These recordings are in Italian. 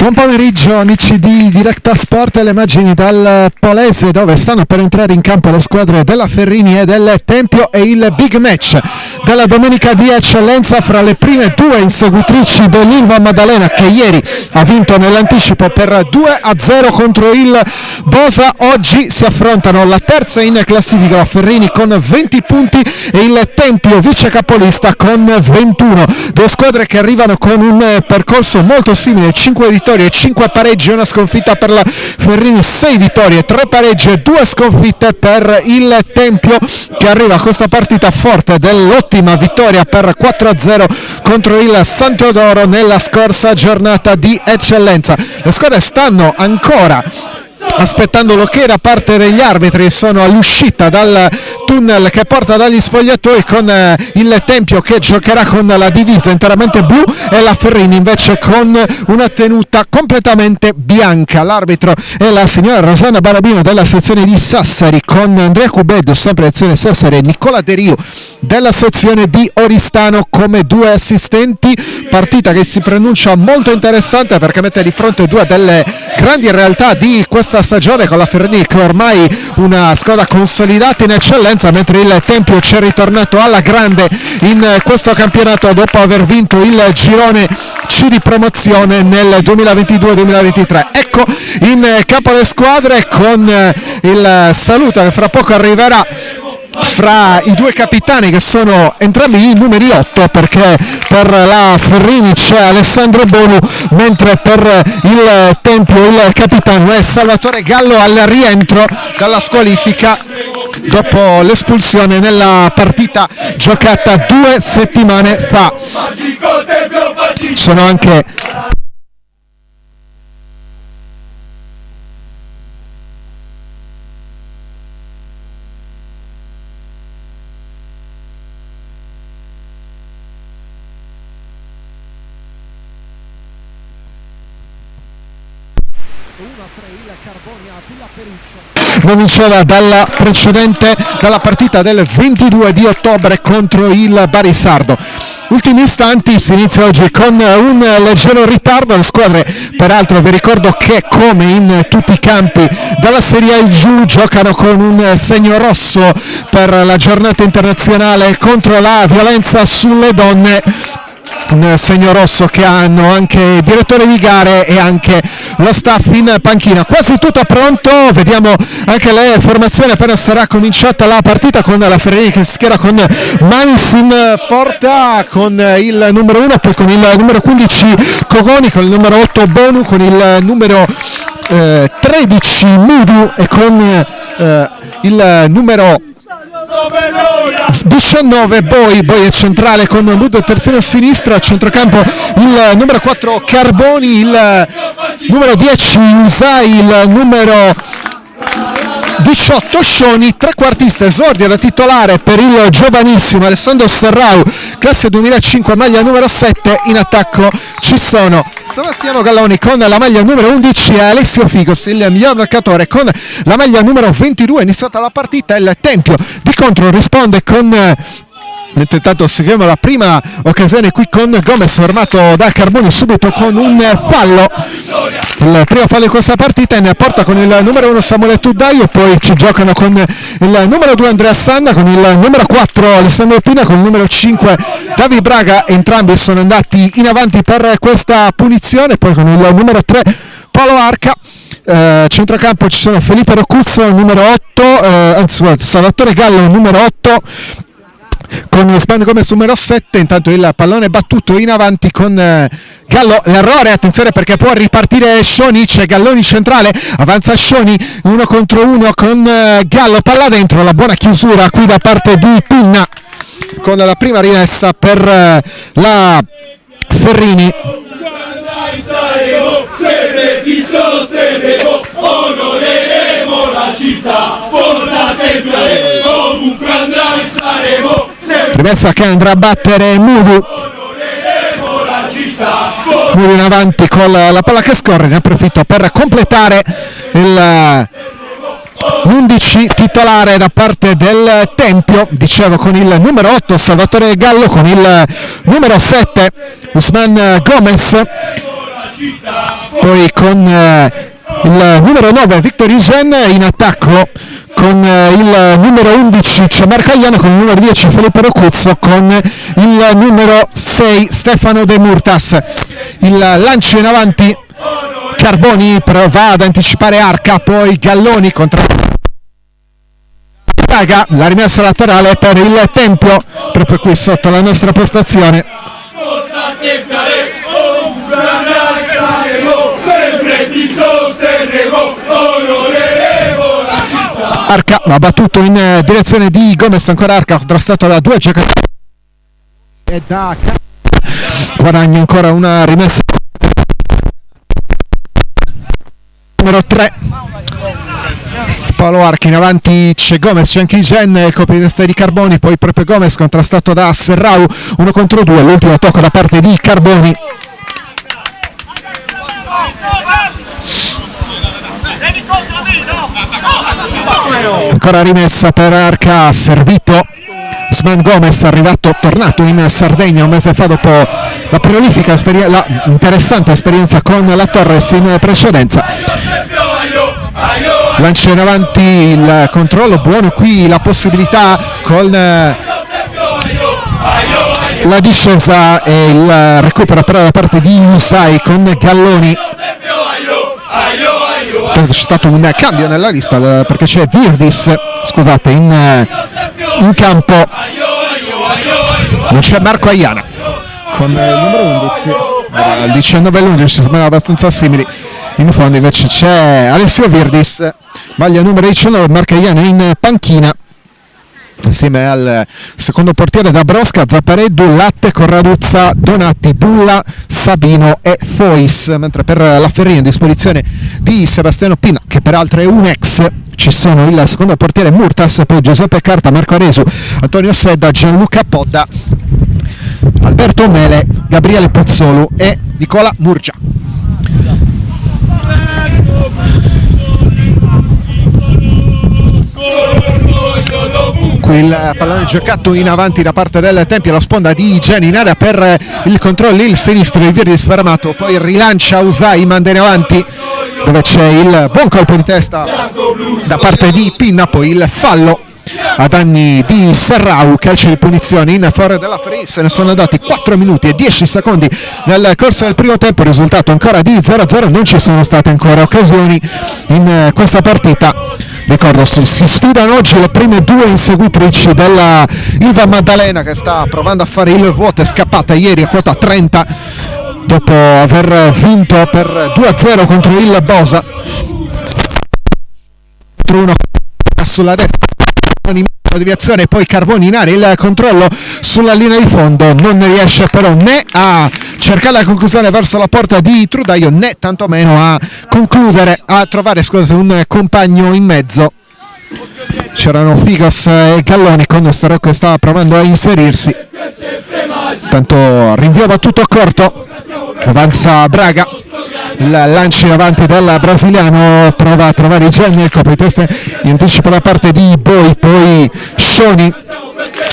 Buon pomeriggio amici di Directa Sport, le immagini dal Polese dove stanno per entrare in campo le squadre della Ferrini e del Tempio e il big match della domenica di eccellenza fra le prime due inseguitrici dell'Ilva Maddalena, che ieri ha vinto nell'anticipo per 2-0 contro il Bosa. Oggi si affrontano la terza in classifica, la Ferrini con 20 punti e il Tempio vice capolista con 21. Due squadre che arrivano con un percorso molto simile: 5 vittorie, 5 pareggi e una sconfitta per la Ferrini, 6 vittorie, 3 pareggi e 2 sconfitte per il Tempio, che arriva a questa partita forte dell'ottima vittoria per 4-0 contro il San Teodoro nella scorsa giornata di eccellenza. Le squadre stanno ancora aspettando l'ok da parte degli arbitri, sono all'uscita dal tunnel che porta dagli spogliatoi, con il Tempio che giocherà con la divisa interamente blu e la Ferrini invece con una tenuta completamente bianca. L'arbitro è la signora Rosanna Barabino della sezione di Sassari, con Andrea Cubedo, sempre sezione Sassari, e Nicola De Rio della sezione di Oristano come due assistenti. Partita che si pronuncia molto interessante perché mette di fronte due delle grandi realtà di questa stagione, con la Ferrini che è ormai una squadra consolidata in eccellenza, mentre il Tempio ci è ritornato alla grande in questo campionato dopo aver vinto il girone C di promozione nel 2022-2023. Ecco in capo alle squadre, con il saluto che fra poco arriverà fra i due capitani, che sono entrambi i numeri 8, perché per la Ferrini c'è Alessandro Bonu, mentre per il Tempio il capitano è Salvatore Gallo, al rientro dalla squalifica dopo l'espulsione nella partita giocata 2 settimane fa. Sono anche non vinceva dalla partita del 22 di ottobre contro il Barisardo. Ultimi istanti, si inizia oggi con un leggero ritardo. Le squadre, peraltro vi ricordo che come in tutti i campi della Serie A giù, giocano con un segno rosso per la giornata internazionale contro la violenza sulle donne, un segno rosso che hanno anche il direttore di gare e anche lo staff in panchina. Quasi tutto pronto, vediamo anche le formazioni appena sarà cominciata la partita, con la Ferrini che si schiera con Manis in porta, con il numero 1, poi con il numero 15 Cogoni, con il numero 8 Bonu, con il numero 13 Mudu e con il numero 19 Boi è centrale, con Mudo terzino a sinistra. A centrocampo il numero 4 Carboni, il numero 10 Usai, il numero 18 Scioni. Trequartista, esordio da titolare per il giovanissimo Alessandro Serrau, classe 2005, maglia numero 7. In attacco ci sono Sebastiano Galloni con la maglia numero 11 e Alessio Figos, il miglior marcatore, con la maglia numero 22. È iniziata la partita, il Tempio di contro risponde con intanto seguiamo la prima occasione qui con Gomez, fermato da Carboni subito con un fallo, il primo fallo di questa partita. In porta con il numero 1 Samuele Tuddaio, poi ci giocano con il numero 2 Andrea Sanna, con il numero 4 Alessandro Pina, con il numero 5 Davi Braga. Entrambi sono andati in avanti per questa punizione, poi con il numero 3 Paolo Arca. Centrocampo ci sono Felipe Rocuzzo numero 8, Salvatore Gallo numero 8, con Span Gomez numero 7. Intanto il pallone battuto in avanti con Gallo, l'errore, attenzione perché può ripartire Scioni, c'è Galloni centrale, avanza Scioni 1 contro 1 con Gallo, palla dentro, la buona chiusura qui da parte di Pinna con la prima rimessa per la Ferrini. Sempre ti sosterremo, onoreremo la città, forza Tempio, ovunque andrai saremo. Rimessa che andrà a battere Mudu. Mudu in avanti con la palla che scorre, ne approfitto per completare l'11 titolare da parte del Tempio, dicevo, con il numero 8 Salvatore Gallo, con il numero 7 Usman Gomez, poi con il numero 9 Victor Isen in attacco, con il numero 11 c'è Marco Aiana, con il numero 10 Filippo Rocuzzo, con il numero 6 Stefano De Murtas. Il lancio in avanti, Carboni prova ad anticipare Arca, poi Galloni contro Braga, la rimessa laterale per il Tempio, proprio qui sotto la nostra postazione. Sempre ti sosterremo, onoreremo la città. Arca ha battuto in direzione di Gomez, ancora Arca contrastato da due giocatori e da guadagna ancora una rimessa numero 3 Paolo Archi. In avanti c'è Gomez, c'è anche Isen, copia di testa di Carboni, poi proprio Gomez contrastato da Serrau, 1 contro 2, l'ultimo tocco da parte di Carboni. Ancora rimessa per Arca, servito Usman Gomez, tornato in Sardegna un mese fa dopo la prolifica la interessante esperienza con la Torres in precedenza. Lancia in avanti, il controllo buono qui, la possibilità con la discesa e il recupero però da parte di Usai con Galloni. C'è stato un cambio nella lista perché c'è Virdis, scusate, in campo non c'è Marco Aiana con il numero 11, il 19 e l'11 sembrano abbastanza simili. In fondo invece c'è Alessio Virdis, maglia numero 19, Marco Aiana in panchina insieme al secondo portiere da Brosca, Zappareddu, Latte, Corraduzza, Donati, Bulla, Sabino e Fois, mentre per la Ferrini a disposizione di Sebastiano Pina, che peraltro è un ex, ci sono il secondo portiere Murtas, poi Giuseppe Carta, Marco Aresu, Antonio Sedda, Gianluca Podda, Alberto Mele, Gabriele Pozzolu e Nicola Murgia. Qui il pallone giocato in avanti da parte del Tempio, la sponda di Geni in area per il controllo, il sinistro, il Virdis fermato, poi rilancia Usai, manda in avanti dove c'è il buon colpo di testa da parte di Pinna, poi il fallo a danni di Serrau, calcio di punizione in favore della Ferrari. Se ne sono andati 4 minuti e 10 secondi nel corso del primo tempo, risultato ancora di 0-0, non ci sono state ancora occasioni in questa partita. Ricordo, si sfidano oggi le prime due inseguitrici della Ilva Maddalena, che sta provando a fare il vuoto, è scappata ieri a quota 30 dopo aver vinto per 2-0 contro il Bosa. 1 sulla destra, deviazione, poi Carboni in area, il controllo sulla linea di fondo, non riesce però né a cercare la conclusione verso la porta di Trudaio né tantomeno a concludere, a trovare un compagno in mezzo. C'erano Figos e Galloni con Starò che stava provando a inserirsi, tanto rinvio battuto corto, avanza Braga, il lancio in avanti del brasiliano, prova a trovare Gianni, il colpo di testa in anticipo da parte di Boi, poi Scioni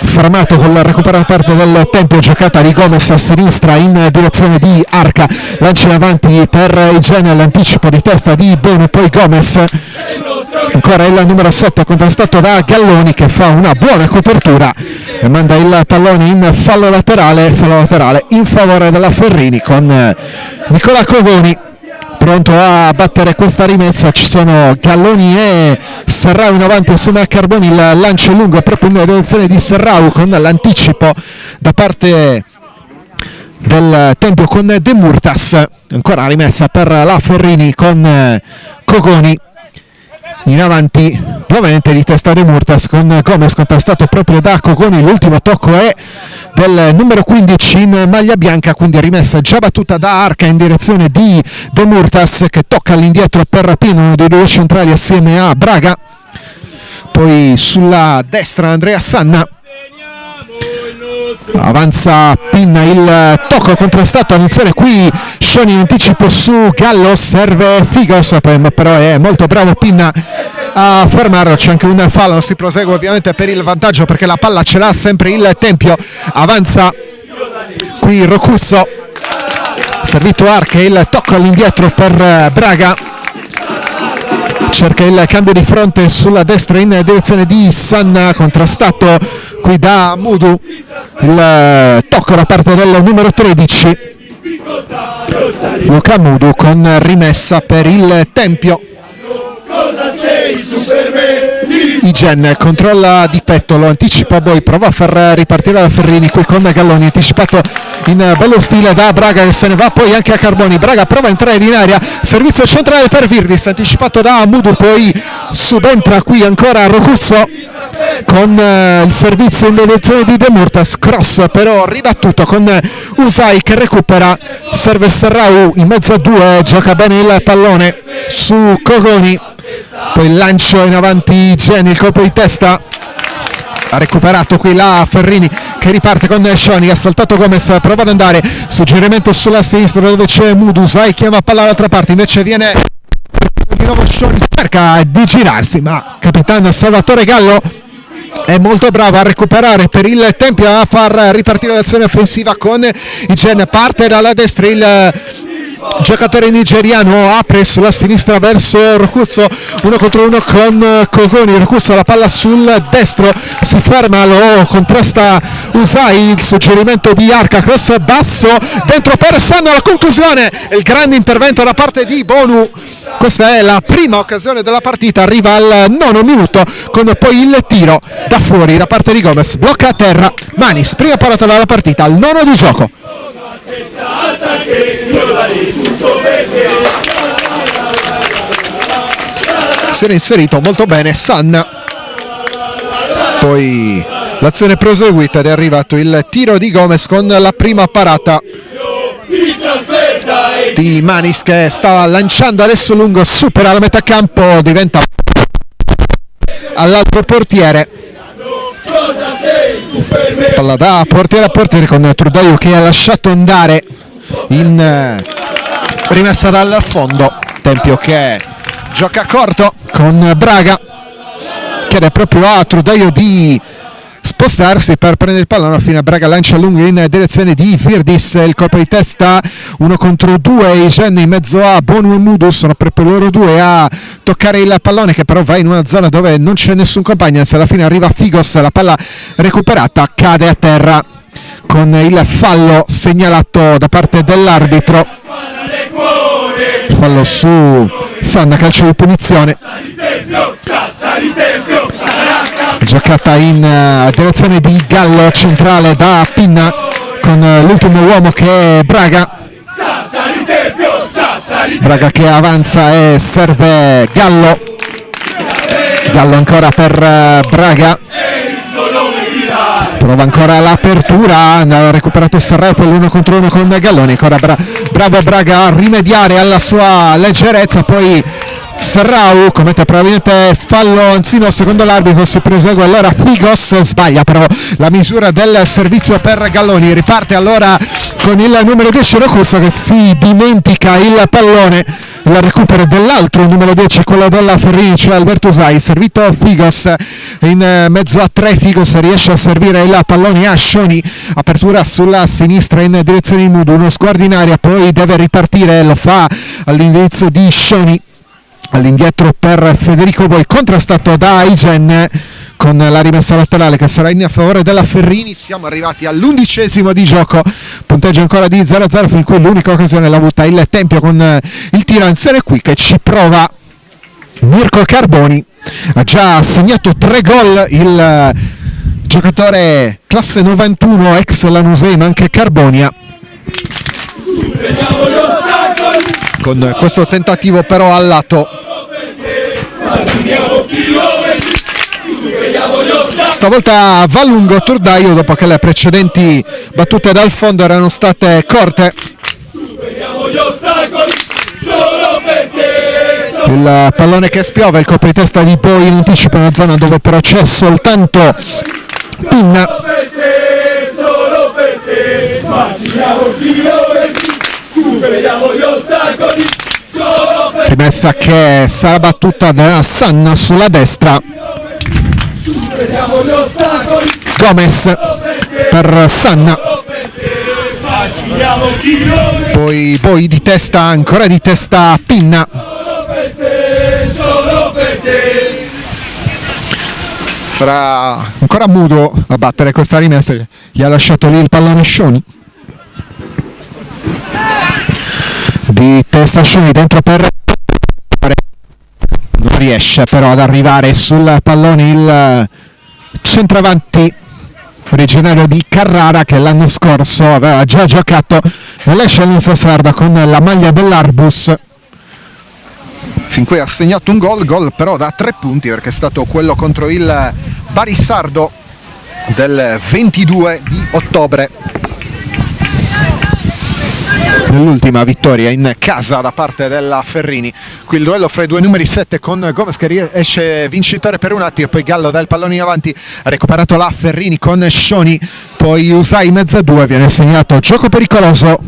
fermato con il recupero da parte del Tempio, giocata di Gomez a sinistra in direzione di Arca, lancio in avanti per Gianni, l'anticipo di testa di Bono, poi Gomez, ancora il numero 7 contrastato da Galloni che fa una buona copertura e manda il pallone in fallo laterale in favore della Ferrini, con Nicola Cogoni pronto a battere questa rimessa. Ci sono Galloni e Serrau in avanti insieme a Carboni, il lancio lungo proprio in direzione di Serrau con l'anticipo da parte del Tempio con De Murtas, ancora rimessa per la Ferrini con Cogoni in avanti nuovamente di testa De Murtas con Gomez contrastato proprio da Cogoni. L'ultimo tocco è del numero 15 in maglia bianca, quindi rimessa già battuta da Arca in direzione di De Murtas che tocca all'indietro per Pino, uno dei due centrali assieme a Braga, poi sulla destra Andrea Sanna, avanza Pinna, il tocco contrastato all'iniziare qui Scioni in anticipo su Gallo, serve Figos, però è molto bravo Pinna a fermarlo. C'è anche un fallo, si prosegue ovviamente per il vantaggio perché la palla ce l'ha sempre il Tempio, avanza qui Rocusso, servito Arca, il tocco all'indietro per Braga, cerca il cambio di fronte sulla destra in direzione di Sanna, contrastato qui da Mudu, il tocco da parte del numero 13 Luca Mudu con rimessa per il Tempio. Igen controlla di petto, lo anticipa Boi, prova a far ripartire la Ferrini qui con Galloni, anticipato in bello stile da Braga che se ne va poi anche a Carboni. Braga prova a entrare in area, servizio centrale per Virdis, anticipato da Mudu, poi subentra qui ancora Rocusso con il servizio in direzione di De Murtas, cross però ribattuto con Usai che recupera, serve Serrau in mezzo a due, gioca bene il pallone su Cogoni, poi il lancio in avanti Geni, il colpo di testa, ha recuperato qui la Ferrini che riparte con Scioni, ha saltato Gomez, prova ad andare, suggerimento sulla sinistra dove c'è Mudu, Usai chiama palla dall'altra parte, invece viene di nuovo Scioni, cerca di girarsi ma capitano Salvatore Gallo è molto bravo a recuperare per il Tempio, a far ripartire l'azione offensiva con Igen, parte dalla destra il giocatore nigeriano, apre sulla sinistra verso Rocusso, 1 contro 1 con Cogoni, Rocusso la palla sul destro, si ferma, lo contrasta Usai, il suggerimento di Arca, cross basso dentro per Sanna, la conclusione, il grande intervento da parte di Bonu. Questa è la prima occasione della partita, arriva al 9° minuto con poi il tiro da fuori da parte di Gomez, blocca a terra Manis, prima parata dalla partita al 9° di gioco. Si era inserito molto bene Sanna, poi l'azione proseguita ed è arrivato il tiro di Gomez con la prima parata di Manis che stava lanciando adesso lungo, supera la metà campo, diventa all'altro portiere, palla da portiere a portiere con Trudaio che ha lasciato andare in rimessa dal fondo. Tempio che gioca corto con Braga, chiede proprio a Trudaio di spostarsi per prendere il pallone, alla fine Braga lancia lungo in direzione di Virdis, il colpo di testa 1 contro 2, Igen in mezzo a Bonu e Mudu, sono proprio loro due a toccare il pallone che però va in una zona dove non c'è nessun compagno, alla fine arriva Figos, la palla recuperata cade a terra con il fallo segnalato da parte dell'arbitro, fallo su Sanna, calcio di punizione giocata in direzione di Gallo, centrale da Pinna con l'ultimo uomo che è Braga che avanza e serve Gallo ancora per Braga, prova ancora l'apertura, ha recuperato Serrao, poi l'1 contro 1 con Galloni, ancora bravo Braga a rimediare alla sua leggerezza, poi Serrao commette probabilmente fallo Anzino, secondo l'arbitro si prosegue, allora Figos sbaglia però la misura del servizio per Galloni, riparte allora con il numero 10 Rocusso che si dimentica il pallone, il recupero dell'altro numero 10, quello della Ferrini, cioè Alberto Usai, servito Figos in mezzo a 3, Figos riesce a servire il pallone a Scioni, apertura sulla sinistra in direzione di Mudu, uno sguardo in aria, poi deve ripartire, lo fa all'indirizzo di Scioni, all'indietro per Federico Boi, contrastato da Igen con la rimessa laterale che sarà in favore della Ferrini. Siamo arrivati all'11° di gioco, punteggio ancora di 0-0, fin qui l'unica occasione l'ha avuta il Tempio con il tiro in serie qui che ci prova Mirko Carboni, ha già segnato 3 gol il giocatore classe 91 ex Lanusei ma anche Carbonia, con questo tentativo però al lato. Stavolta va lungo Trudaio dopo che le precedenti battute dal fondo erano state corte. Il pallone che spiove, il colpo di testa di Boi in anticipo, in una zona dove però c'è soltanto Pinna. Rimessa che sarà battuta da Sanna sulla destra. Gomez per Sanna. poi di testa, ancora di testa Pinna, sarà ancora mudo a battere questa rimessa, gli ha lasciato lì il pallone Scioni. Di testa Scioni dentro per, non riesce però ad arrivare sul pallone il centravanti originario di Carrara, che l'anno scorso aveva già giocato nell'Eccellenza Sarda con la maglia dell'Arbus. Fin qui ha segnato un gol però da 3 punti, perché è stato quello contro il Barisardo del 22 di ottobre, nell'ultima vittoria in casa da parte della Ferrini. Qui il duello fra i due numeri 7 con Gomez che esce vincitore per un attimo, poi Gallo dà il pallone in avanti, ha recuperato la Ferrini con Scioni, poi Usai mezza 2, viene segnato gioco pericoloso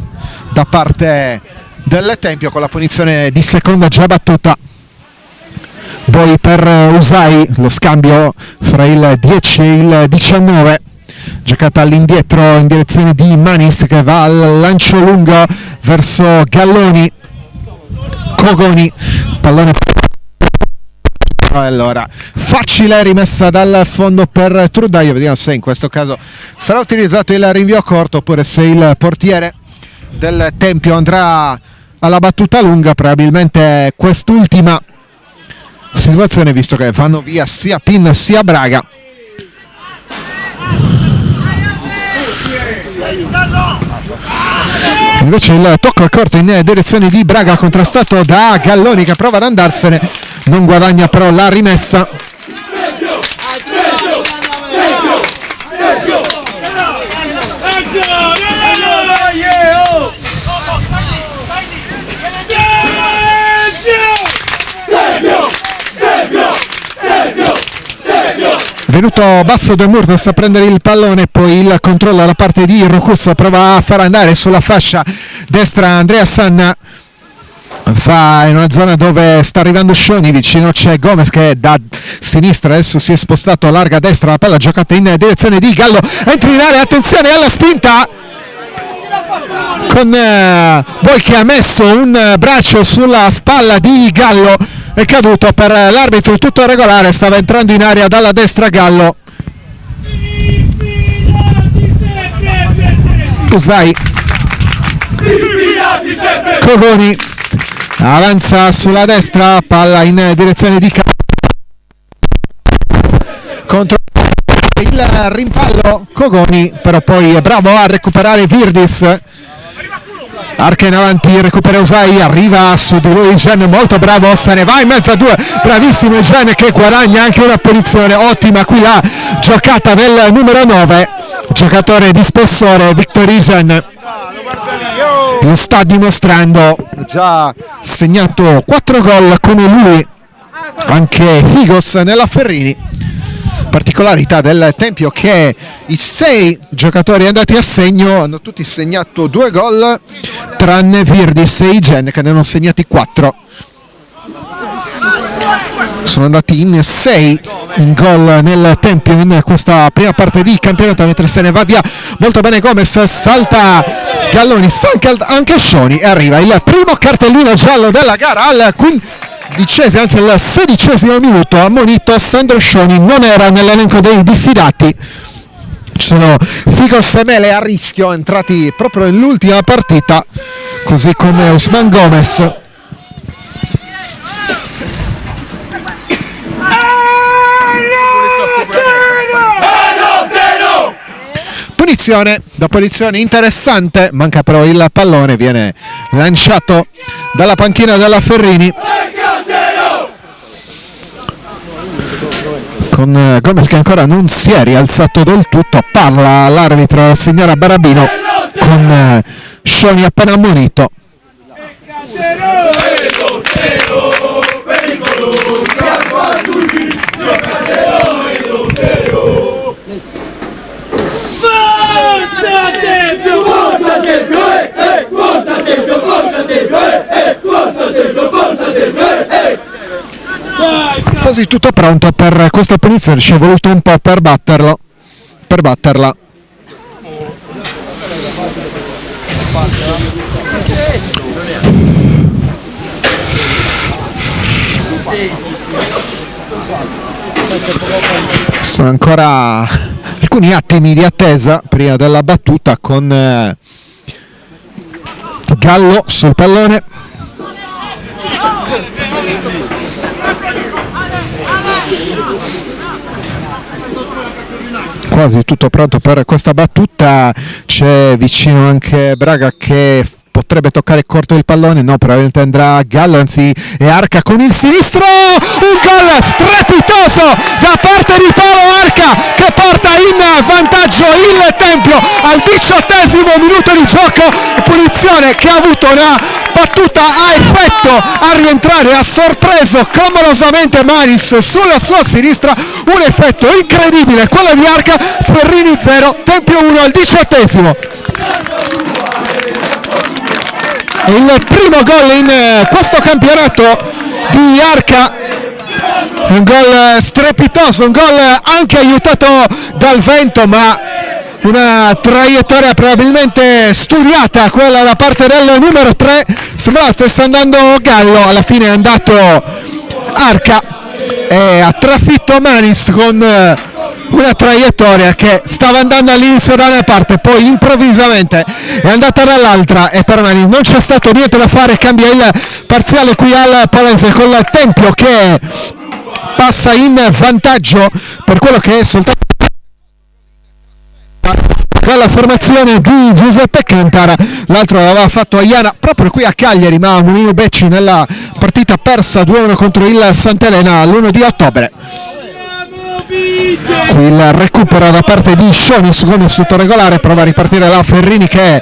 da parte del Tempio con la punizione di seconda già battuta. Poi per Usai lo scambio fra il 10 e il 19, giocata all'indietro in direzione di Manis, che va al lancio lungo verso Galloni, Cogoni, pallone, allora facile rimessa dal fondo per Trudaio. Vediamo se in questo caso sarà utilizzato il rinvio corto oppure se il portiere del Tempio andrà alla battuta lunga. Probabilmente quest'ultima situazione, visto che vanno via sia Pin sia Braga. Invece il tocco al corto in direzione di Braga, contrastato da Galloni che prova ad andarsene, non guadagna però la rimessa. Venuto basso De Murtas a prendere il pallone, poi il controllo da parte di Rocus, prova a far andare sulla fascia destra Andrea Sanna, va in una zona dove sta arrivando Scioni, vicino c'è Gomez che da sinistra adesso si è spostato a larga destra, la palla giocata in direzione di Gallo, entra in area, attenzione alla spinta con Boi che ha messo un braccio sulla spalla di Gallo, è caduto per l'arbitro, tutto regolare, stava entrando in area dalla destra Gallo. Usai, Cogoni avanza sulla destra, palla in direzione di contro il rimpallo Cogoni, però poi è bravo a recuperare Virdis, arca in avanti, recupera Usai, arriva su di lui Gen, molto bravo, se ne va in mezzo a 2, bravissimo Gen che guadagna anche una punizione, ottima qui la giocata del numero 9, giocatore di spessore Victor Gen, lo sta dimostrando, già segnato 4 gol come lui anche Figos nella Ferrini. Particolarità del Tempio che i 6 giocatori andati a segno hanno tutti segnato 2 gol, tranne Virdis e Igen che ne hanno segnati 4. Sono andati in 6 in gol nel Tempio in questa prima parte di campionato, mentre se ne va via molto bene Gomez, salta Galloni, stanca anche Scioni e arriva il primo cartellino giallo della gara al 15°, anzi al 16° minuto, ammonito Sandro Scioni, non era nell'elenco dei diffidati. Ci sono Figos e Mele a rischio, entrati proprio nell'ultima partita, così come Usman Gomez. Punizione, da posizione interessante, manca però il pallone, viene lanciato dalla panchina della Ferrini con Gomez che ancora non si è rialzato del tutto, parla l'arbitro, la signora Barabino, con Scioni appena ammonito. Quasi tutto pronto per questa punizione, ci è voluto un po' per batterla. Sono ancora alcuni attimi di attesa prima della battuta con Gallo sul pallone. Quasi tutto pronto per questa battuta, c'è vicino anche Braga che potrebbe toccare corto il pallone, no, probabilmente andrà Gallo, anzi è Arca con il sinistro, un gol strepitoso da parte di Paolo Arca che porta in vantaggio il Tempio al 18° minuto di gioco. Punizione che ha avuto una battuta a effetto, a rientrare ha sorpreso clamorosamente Manis sulla sua sinistra, un effetto incredibile quello di Arca. Ferrini 0, Tempio 1 al 18°. Il primo gol in questo campionato di Arca, un gol strepitoso, un gol anche aiutato dal vento, ma una traiettoria probabilmente studiata, quella da parte del numero 3. Sembrava stesse andando Gallo, alla fine è andato Arca e ha trafitto Manis con una traiettoria che stava andando all'inizio da una parte, poi improvvisamente è andata dall'altra e per Manis non c'è stato niente da fare. Cambia il parziale qui al Polese con il Tempio che passa in vantaggio per quello che è soltanto dalla formazione di Giuseppe Cantara. L'altro l'aveva fatto a Iana proprio qui a Cagliari, ma Mulino Becci nella partita persa 2-1 contro il Sant'Elena l'1 di ottobre. Qui il recupero da parte di Scioni su gol sotto regolare, prova a ripartire la Ferrini che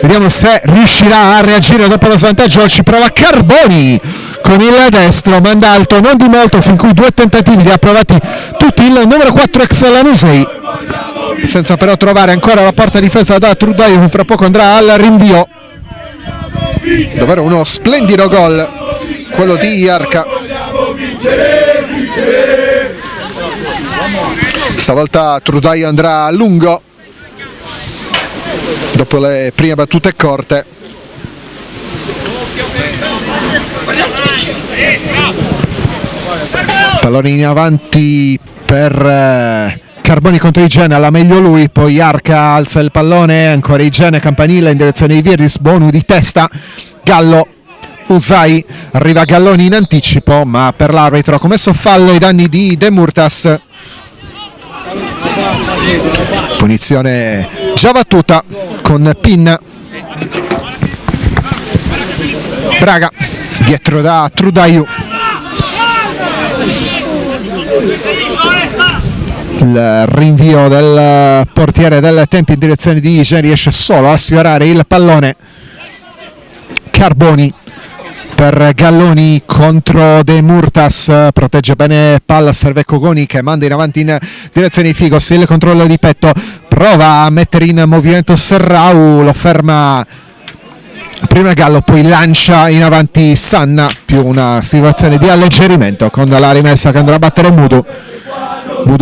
vediamo se riuscirà a reagire dopo lo svantaggio. Ci prova Carboni con il destro, manda alto non di molto, fin qui 2 tentativi li ha provati tutti il numero 4 ex Lanusei, senza però trovare ancora la porta difesa da Trudaio, che fra poco andrà al rinvio. Davvero uno splendido gol quello di Arca. Stavolta Trudaio andrà a lungo dopo le prime battute corte. Pallone in avanti per Carboni contro Igene, alla meglio lui, poi Arca alza il pallone, ancora Igene, campanile in direzione di Virdis, Bonu di testa, Gallo, Usai, arriva Galloni in anticipo, ma per l'arbitro ha commesso fallo ai danni di De Murtas. Punizione già battuta con Pin. Braga dietro da Trudaiu. Il rinvio del portiere del Tempio in direzione di Ige, riesce solo a sfiorare il pallone. Carboni per Galloni contro De Murtas, protegge bene palla, serve Cogoni che manda in avanti in direzione di Figos, il controllo di petto, prova a mettere in movimento Serrau, lo ferma prima Gallo, poi lancia in avanti Sanna, più una situazione di alleggerimento con la rimessa che andrà a battere Mudu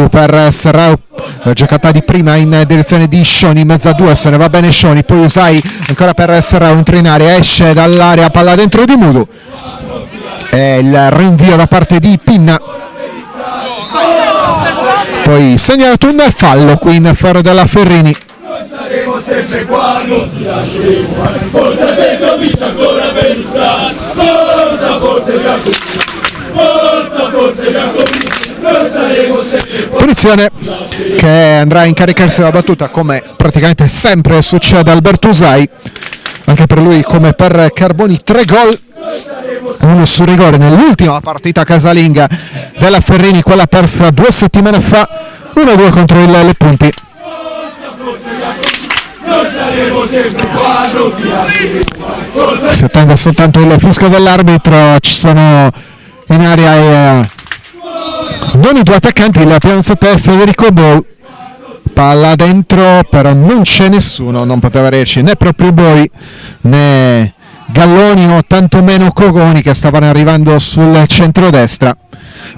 per Serrau, la giocata di prima in direzione di Scioni, in mezzo a due, se ne va bene Scioni, poi Usai ancora per Serrau, entra in area, esce dall'area, palla dentro di Mudu e il rinvio da parte di Pinna, poi segnalato un fallo qui in favore della Ferrini. Saremo sempre qua, non ti lasceremo, forza Tempio vince ancora per il Fras, forza Bianco, forza Bianco, non saremo sempre qua. Punizione che andrà a incaricarsi della battuta, come praticamente sempre succede a Alberto Usai, anche per lui come per Carboni 3 gol, uno su rigore nell'ultima partita casalinga della Ferrini, quella persa 2 settimane fa, 1-2 contro il Le Punti. Si attende soltanto il fischio dell'arbitro, ci sono in area non i due attaccanti, il fidanzato è Federico Bou, palla dentro però non c'è nessuno, non poteva riuscire né proprio Boi né Galloni o tantomeno Cogoni che stavano arrivando sul centrodestra.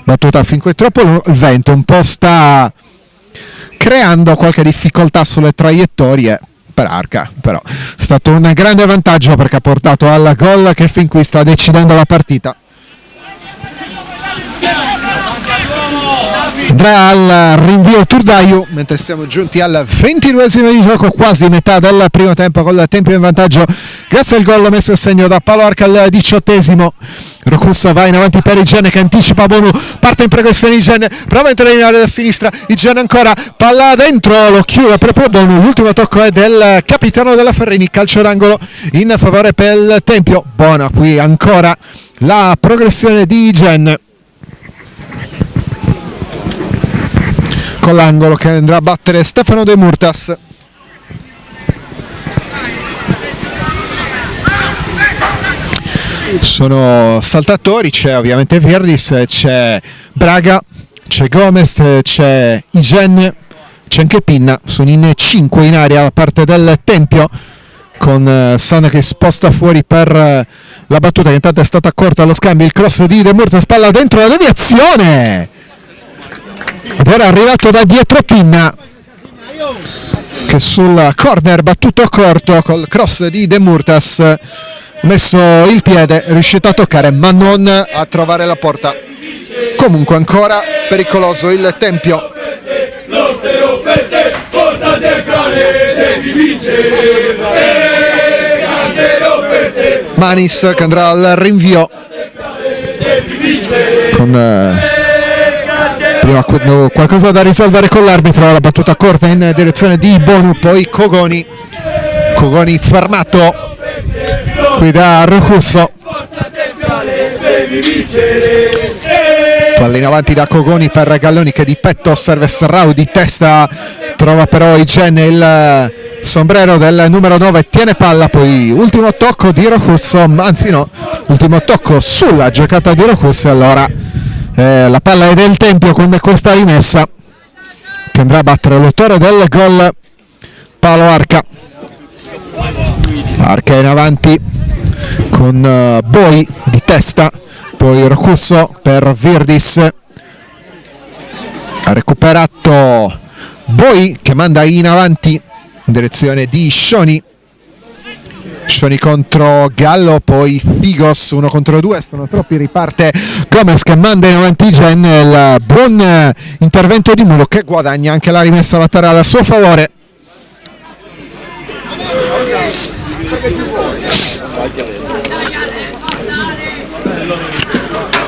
Battuta fin qui troppo il vento un po' sta creando qualche difficoltà sulle traiettorie, per Arca, però è stato un grande vantaggio perché ha portato al gol che fin qui sta decidendo la partita. Andrà al rinvio Turdaiu, mentre siamo giunti al 22esimo di gioco, quasi metà del primo tempo, con il tempo in vantaggio grazie al gol messo a segno da Paolo Arca al 18esimo. Rocussa va in avanti per Igen che anticipa Bonu, parte in progressione Igen, prova a entrare in area da sinistra, Igen ancora, palla dentro, lo chiude proprio Bonu, l'ultimo tocco è del capitano della Ferrini, calcio d'angolo in favore per il Tempio. Buona qui ancora la progressione di Igen, con l'angolo che andrà a battere Stefano De Murtas. Sono saltatori, c'è ovviamente Virdis, c'è Braga, c'è Gomez, c'è Igen, c'è anche Pinna, sono in 5 in area da parte del Tempio, con Sana che sposta fuori per la battuta che intanto è stata corta allo scambio, il cross di De Murtas, palla dentro, la deviazione! Ed era arrivato da dietro Pinna che sul corner battuto corto col cross di De Murtas ha messo il piede, è riuscito a toccare ma non a trovare la porta. Comunque ancora pericoloso il Tempio. Lotterò per te, forza del cane, devi vincere, canterò per te. Manis che andrà al rinvio con prima qualcosa da risolvere con l'arbitro, la battuta corta in direzione di Bonu, poi Cogoni fermato qui da Rocusso, palla in avanti da Cogoni per Galloni che di petto osserva Serrao, di testa trova però Igen, il sombrero del numero 9 tiene palla, poi ultimo tocco di Rocusso, anzi no, ultimo tocco sulla giocata di Rocusso, allora la palla è del Tempio con questa rimessa che andrà a battere l'autore del gol Paolo Arca. Arca in avanti con Boi di testa, poi Rocusso per Virdis, ha recuperato Boi che manda in avanti in direzione di Scioni contro Gallo, poi Figos 1 contro 2, sono troppi, riparte Gomez che manda in avanti Gen, il buon intervento di Muro che guadagna anche la rimessa laterale a suo favore.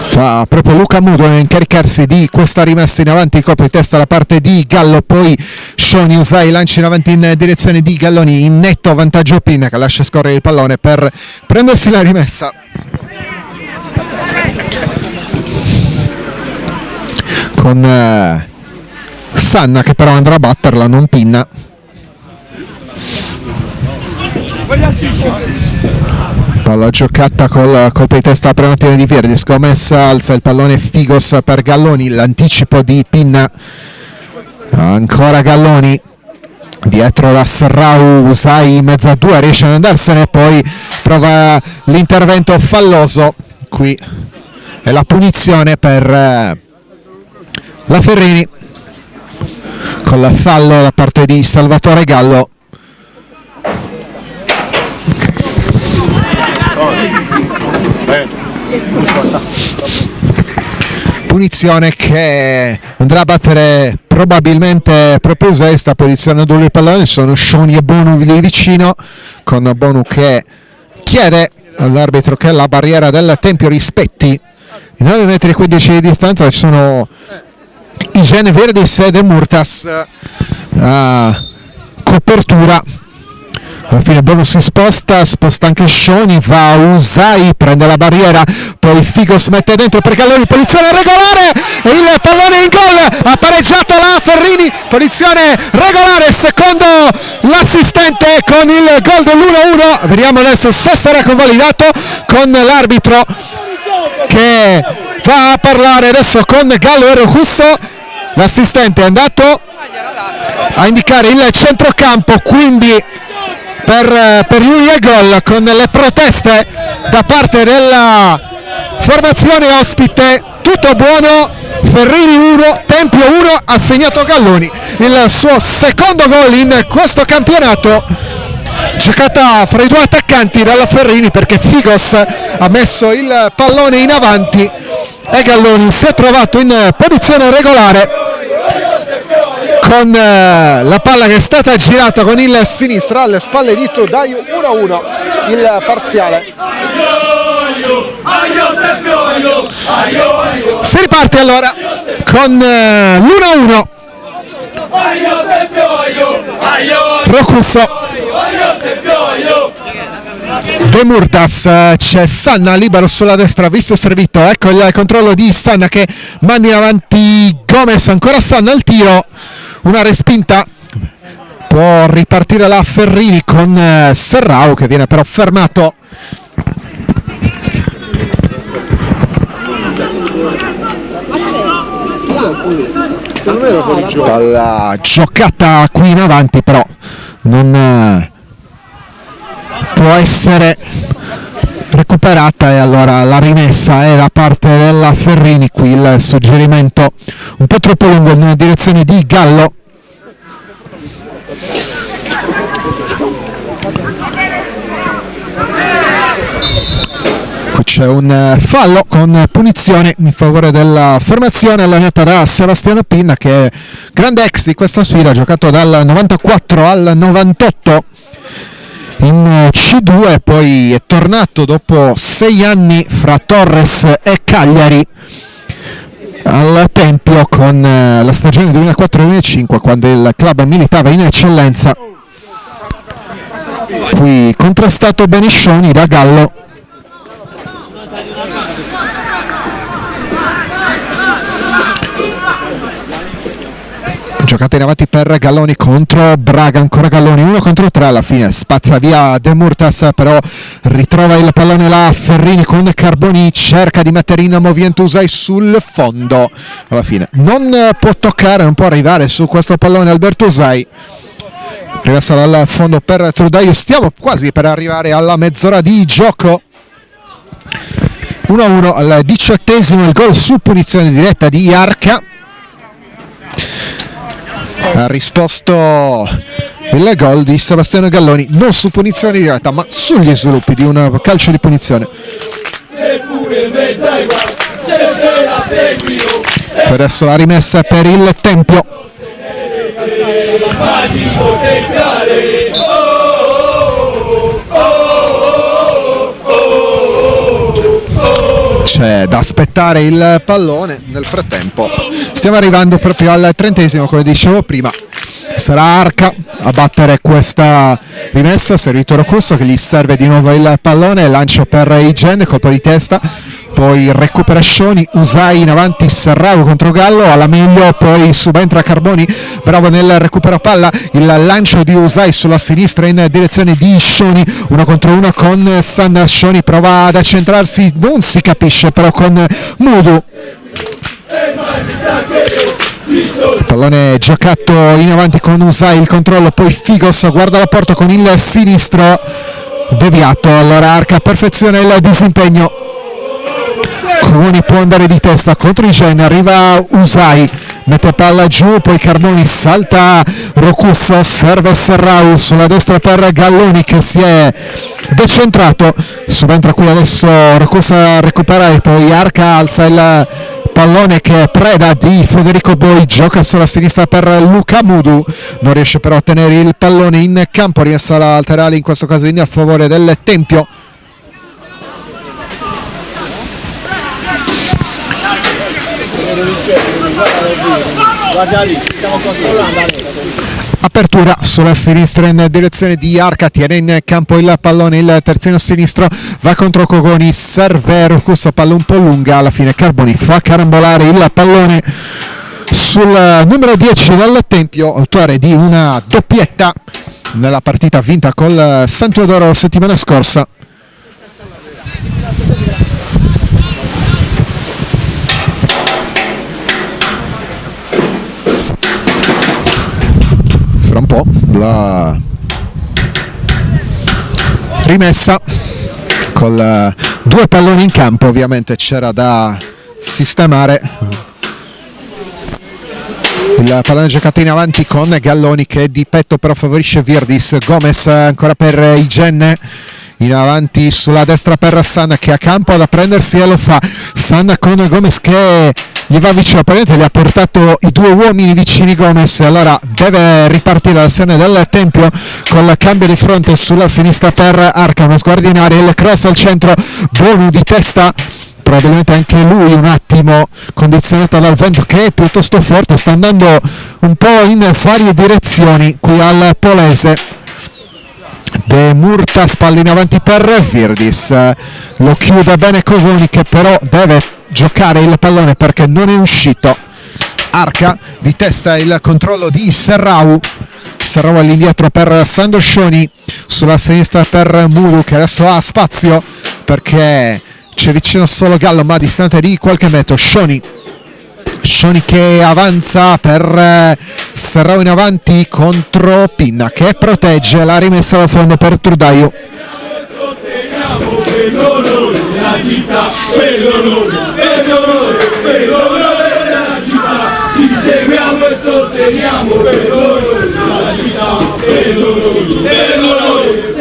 Fa proprio Luca Mudo a incaricarsi di questa rimessa in avanti, copre di testa da parte di Gallo, poi Scioni Usai lancia in avanti in direzione di Galloni, in netto vantaggio Pinna che lascia scorrere il pallone per prendersi la rimessa. Con Sanna che però andrà a batterla, non Pinna. Palla giocata col colpo di testa per di Virdis, Gomez alza il pallone, Figos per Galloni, l'anticipo di Pinna, ancora Galloni dietro da Serrao, Usai in mezzo a due, riesce ad andarsene, poi prova l'intervento falloso, qui è la punizione per la Ferrini con la fallo da parte di Salvatore Gallo. Punizione che andrà a battere probabilmente Propusesta, posizionando il pallone, sono Scioni e Bonu lì vicino, con Bonu che chiede all'arbitro che la barriera del Tempio rispetti i 9 metri e 15 di distanza. Ci sono Igen, Virdis e De Murtas a copertura. Alla fine Bonu si sposta anche Scioni, va Usai, prende la barriera, poi Figos mette dentro per Galloni, posizione regolare, e il pallone in gol, ha pareggiato la Ferrini, posizione regolare, secondo l'assistente con il gol dell'1-1, vediamo adesso se sarà convalidato, con l'arbitro che va a parlare adesso con Gallo e Rocusso. L'assistente è andato a indicare il centrocampo, quindi per lui è gol, con le proteste da parte della formazione ospite. Tutto buono, Ferrini 1, Tempio 1, ha segnato Galloni il suo secondo gol in questo campionato. giocata fra i due attaccanti dalla Ferrini, perché Figos ha messo il pallone in avanti e Galloni si è trovato in posizione regolare con la palla che è stata girata con il sinistro alle spalle di Trudaio. 1-1 il parziale. Si riparte allora con l'1-1. Rocusso, De Murtas, c'è Sanna libero sulla destra, visto servito, ecco il controllo di Sanna che manda in avanti Gomez, ancora Sanna al tiro, una respinta, può ripartire la Ferrini con Serrao che viene però fermato. Palla giocata qui in avanti, però non può essere recuperata, e allora la rimessa è da parte della Ferrini. Qui il suggerimento un po' troppo lungo in direzione di Gallo. C'è un fallo con punizione in favore della formazione allenata da Sebastiano Pinna, che è grande ex di questa sfida, ha giocato dal 94 al 98 in C2, poi è tornato dopo 6 anni fra Torres e Cagliari al Tempio con la stagione 2004-2005, quando il club militava in eccellenza. Qui contrastato Beniscioni da Gallo. Giocata in avanti per Galloni contro Braga, ancora Galloni, 1 contro 3, alla fine spazza via De Murtas, però ritrova il pallone la Ferrini con Carboni, cerca di mettere in movimento Usai sul fondo, alla fine non può toccare, non può arrivare su questo pallone Alberto Usai, rimessa dal fondo per Trudaio. Stiamo quasi per arrivare alla mezz'ora di gioco. 1-1 al 18esimo, il gol su punizione diretta di Arca. Ha risposto il gol di Sebastiano Galloni non su punizione diretta, ma sugli sviluppi di un calcio di punizione. Per adesso la rimessa per il Tempio. C'è da aspettare il pallone. Nel frattempo stiamo arrivando proprio al 30esimo, come dicevo prima. Sarà Arca a battere questa rimessa, servito Rocusso che gli serve di nuovo il pallone, lancio per Igen, colpo di testa, poi recupera Scioni, Usai in avanti, Serrao contro Gallo, alla meglio, poi subentra Carboni, bravo nel recupero palla, il lancio di Usai sulla sinistra in direzione di Scioni, 1 contro 1 con Sanna. Scioni prova ad accentrarsi, non si capisce però con Mudu. Pallone giocato in avanti con Usai, il controllo, poi Figos guarda la porta con il sinistro deviato, allora Arca perfeziona il disimpegno. Cruni può andare di testa contro Igen, arriva Usai, mette palla giù, poi Carboni, salta Rocusso, serve Serrao sulla destra per Galloni che si è decentrato, subentra qui adesso Rocusso a recuperare, poi Arca alza il pallone che è preda di Federico Boi, gioca sulla sinistra per Luca Mudu, non riesce però a tenere il pallone in campo, rimessa laterale in questo caso a favore del Tempio. Apertura sulla sinistra in direzione di Arca, tiene in campo il pallone il terzino sinistro, va contro Cogoni, serve Rocusso, palla un po' lunga, alla fine Carboni fa carambolare il pallone sul numero 10 del Tempio, autore di una doppietta nella partita vinta col San Teodoro settimana scorsa. Fra un po' la rimessa con 2 palloni in campo, ovviamente c'era da sistemare Il pallone giocato in avanti con Galloni che di petto però favorisce Virdis. Gomez ancora per Igenne, in avanti sulla destra per Sanna che ha campo da prendersi e lo fa. Sanna con Gomez che gli va vicino, praticamente gli ha portato i due uomini vicini Gomez, allora deve ripartire l'azione del Tempio con il cambio di fronte sulla sinistra per Arca, uno sguardo in aria, il cross al centro, Bonu di testa, probabilmente anche lui un attimo condizionato dal vento che è piuttosto forte, sta andando un po' in varie direzioni qui al Polese. De Murtas, palla in avanti per Virdis, lo chiude bene Cogoni che però deve giocare il pallone perché non è uscito. Arca di testa, il controllo di Serrau all'indietro per Sandro Scioni, sulla sinistra per Mudu che adesso ha spazio perché c'è vicino solo Gallo ma a distanza di qualche metro. Scioni che avanza per Serrao in avanti contro Pinna che protegge la rimessa da fondo per Trudaio. Per l'onore della città, per l'onore della città, ti seguiamo e sosteniamo per l'onore della città, per l'onore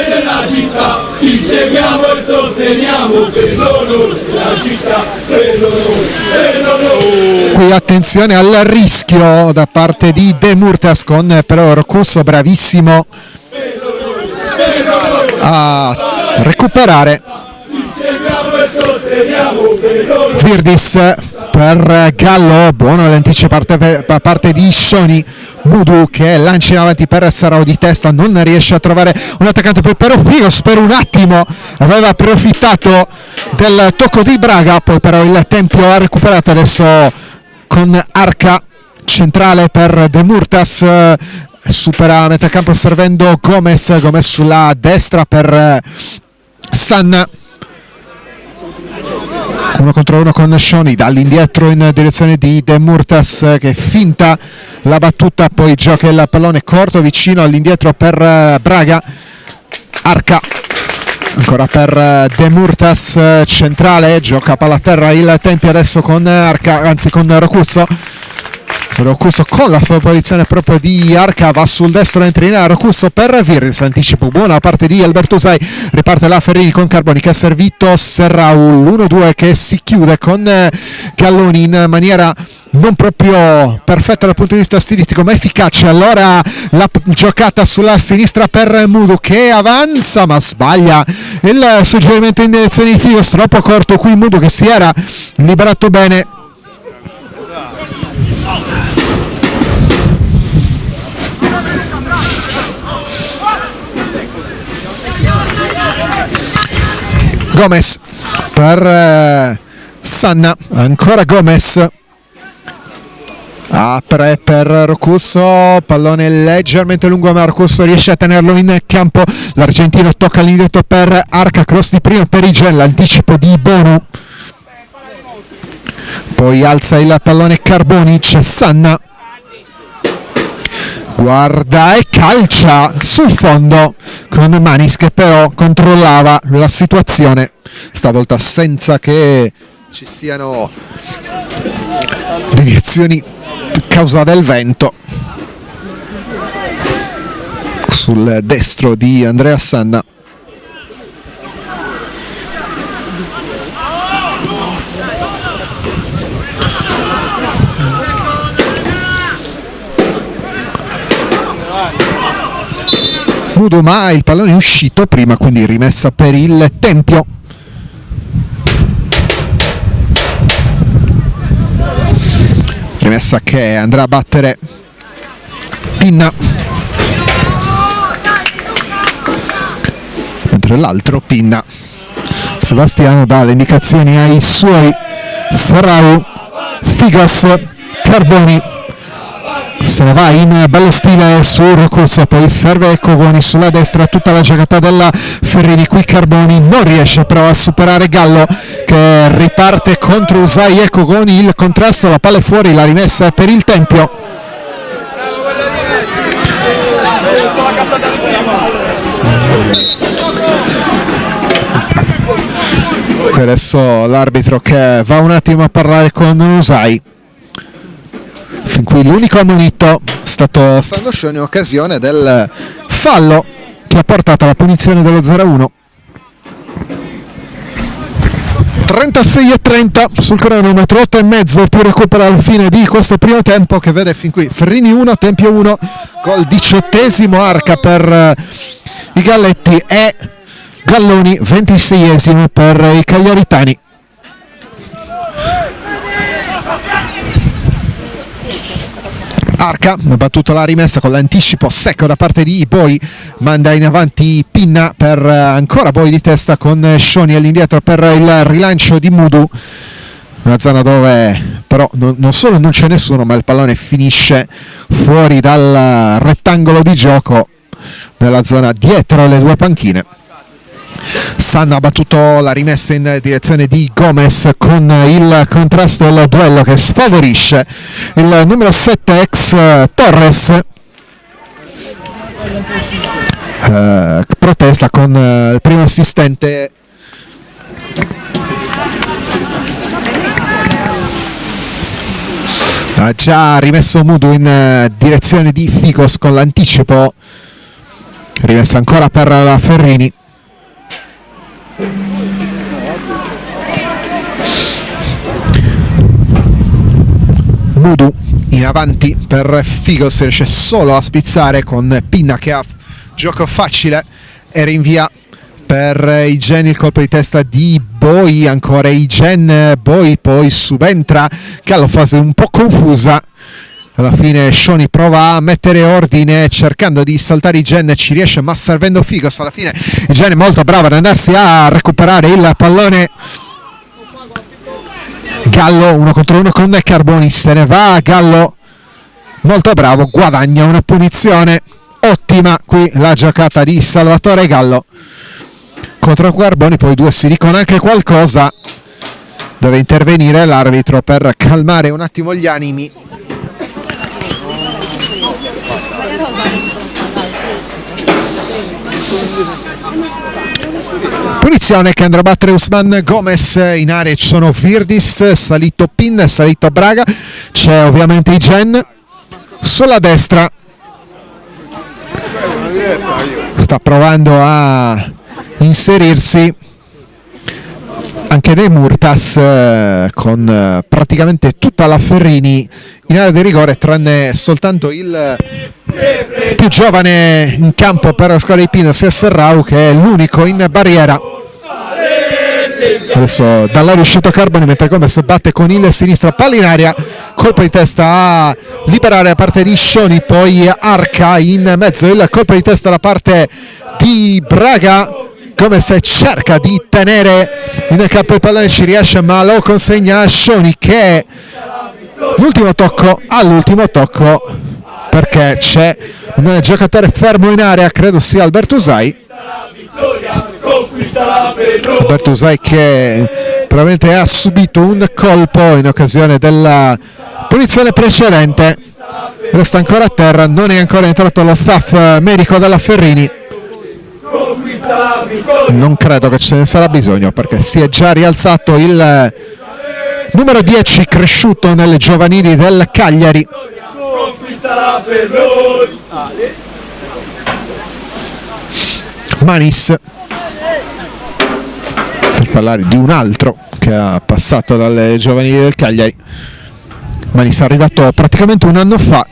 della città, ti seguiamo e sosteniamo per l'onore della città, per l'onore. Qui attenzione al rischio da parte di De Murtas con però Roccusso bravissimo a recuperare. Virdis per Gallo, buono l'anticipo da parte di Scioni. Mudu che lancia in avanti per Serrao di testa, non riesce a trovare un attaccante, però Figos per un attimo aveva approfittato del tocco di Braga, poi però il Tempio ha recuperato adesso con Arca centrale per De Murtas, supera a metà campo servendo Gomez sulla destra per Sanna, 1 contro 1 con Scioni dall'indietro in direzione di De Murtas che finta la battuta, poi gioca il pallone corto vicino all'indietro per Braga. Arca ancora per De Murtas centrale, gioca palla a terra il Tempio adesso con Arca, anzi con Rocuzzo con la sovrapposizione proprio di Arca, va sul destro, entra in Rocuzzo per Virdis, anticipo buona parte di Alberto Usai, riparte la Ferrini con Carboni che ha servito Serrau, l'1-2 che si chiude con Galloni in maniera non proprio perfetta dal punto di vista stilistico ma efficace. Allora la giocata sulla sinistra per Mudu che avanza ma sbaglia il suggerimento in direzione di Figos, troppo corto qui Mudu che si era liberato bene. Gomez per Sanna, ancora Gomez, apre per Roccusso, pallone leggermente lungo ma Roccusso riesce a tenerlo in campo, l'argentino tocca all'indietro per Arca, cross di prima per Igen, l'anticipo di Bonu, poi alza il pallone Carbonic, Sanna guarda e calcia sul fondo con Manis che però controllava la situazione, stavolta senza che ci siano deviazioni causa del vento sul destro di Andrea Sanna. Mudu ma il pallone è uscito prima, quindi rimessa per il Tempio. Rimessa che andrà a battere Pinna, mentre l'altro Pinna. Sebastiano dà le indicazioni ai suoi, Serrau, Figos, Carboni se ne va in bello stile su Roccusso, poi serve Cogoni sulla destra, tutta la giocata della Ferrini, qui Carboni non riesce però a superare Gallo che riparte contro Usai e Cogoni, il contrasto, la palla è fuori, la rimessa è per il Tempio. Adesso l'arbitro che va un attimo a parlare con Usai. Fin qui l'unico ammonito è stato Sandoscioni in occasione del fallo che ha portato alla punizione dello 0-1. 36:30 sul cronometro, 8,5 più recupero alla fine di questo primo tempo, che vede fin qui Ferrini 1, Tempio 1, gol 18esimo Arca per i Galletti e Galloni 26esimo per i Cagliaritani. Arca ha battuto la rimessa con l'anticipo secco da parte di Boi, manda in avanti Pinna per ancora Boi di testa con Scioni all'indietro per il rilancio di Mudu, una zona dove però non solo non c'è nessuno, ma il pallone finisce fuori dal rettangolo di gioco nella zona dietro le due panchine. Sanna ha battuto la rimessa in direzione di Gomez con il contrasto del duello che sfavorisce il numero 7 ex Torres, protesta con il primo assistente ha già rimesso Mudu in direzione di Figos con l'anticipo, rimessa ancora per la Ferrini. Mudu in avanti per Figos, riesce solo a spizzare con Pinna che ha gioco facile e rinvia per Igen il colpo di testa di Boi, ancora Igen, Boi poi subentra Gallo, fase un po' confusa. Alla fine Scioni prova a mettere ordine cercando di saltare Igen, ci riesce ma servendo Figos. Alla fine Igen è molto bravo ad andarsi a recuperare il pallone. Gallo 1 contro 1 con Carboni, se ne va Gallo, molto bravo, guadagna una punizione ottima qui la giocata di Salvatore Gallo contro Carboni. Poi due si dicono anche qualcosa, deve intervenire l'arbitro per calmare un attimo gli animi. Punizione che andrà a battere Usman Gomez, in area ci sono Virdis, salito Pin, salito Braga, c'è ovviamente Igen sulla destra, sta provando a inserirsi anche De Murtas con praticamente tutta la Ferrini in area di rigore, tranne soltanto il più giovane in campo per la squadra di Pino, sia Serrao, che è l'unico in barriera. Adesso dall'aria è uscito Carboni mentre Gomez batte con il sinistro, palla in aria, colpo di testa a liberare da parte di Scioni, poi Arca in mezzo, il colpo di testa da parte di Braga. Gomez cerca di tenere in campo il pallone, ci riesce ma lo consegna a Scioni, che l'ultimo tocco all'ultimo tocco perché c'è un giocatore fermo in area, credo sia Alberto Usai. Alberto Usai che probabilmente ha subito un colpo in occasione della punizione precedente, resta ancora a terra, non è ancora entrato lo staff medico della Ferrini. Non credo che ce ne sarà bisogno perché si è già rialzato il numero 10 cresciuto nelle giovanili del Cagliari. Manis, per parlare di un altro che ha passato dalle giovanili del Cagliari. Manis è arrivato praticamente un anno fa,